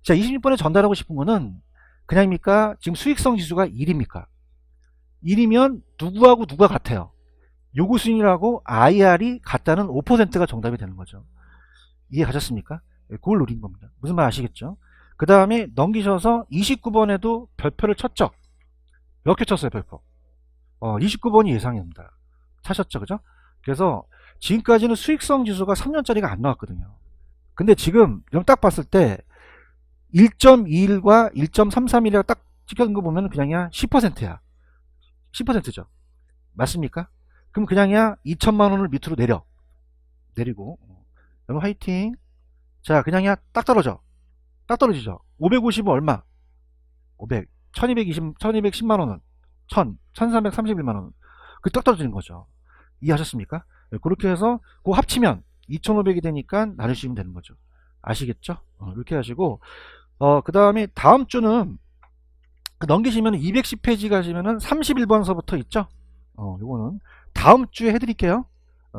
자, 26번에 전달하고 싶은 거는 그냥입니까? 지금 수익성 지수가 1입니까? 1이면 누구하고 누가 같아요? 요구수익률하고 IR이 같다는 5%가 정답이 되는 거죠. 이해가셨습니까? 그걸 노린 겁니다. 무슨 말 아시겠죠? 그 다음에 넘기셔서 29번에도 별표를 쳤죠? 몇 개 쳤어요, 별표? 29번이 예상입니다. 차셨죠, 그죠? 그래서 지금까지는 수익성 지수가 3년짜리가 안 나왔거든요. 근데 지금 딱 봤을 때 1.21과 1.331이라고 딱 찍혀있는 거 보면 그냥이야 10%야. 10%죠. 맞습니까? 그럼 그냥이야 2천만 원을 밑으로 내리고 여러분 화이팅. 자 그냥이야 딱 떨어져. 딱 떨어지죠. 550은 얼마? 500. 1210만 원은 1331만 원. 그 딱 떨어지는 거죠. 이해하셨습니까? 그렇게 해서 그거 합치면 2500이 되니까 나누시면 되는 거죠. 아시겠죠? 이렇게 하시고 그 다음에 다음 주는 넘기시면 210페이지 가시면은 31번서부터 있죠? 요거는 다음 주에 해드릴게요.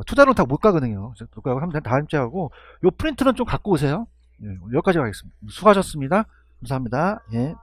투자로는 다 못 가거든요. 못 가고 하면 다음 주에 하고 요 프린트는 좀 갖고 오세요. 네, 여기까지 가겠습니다. 수고하셨습니다. 감사합니다. 예.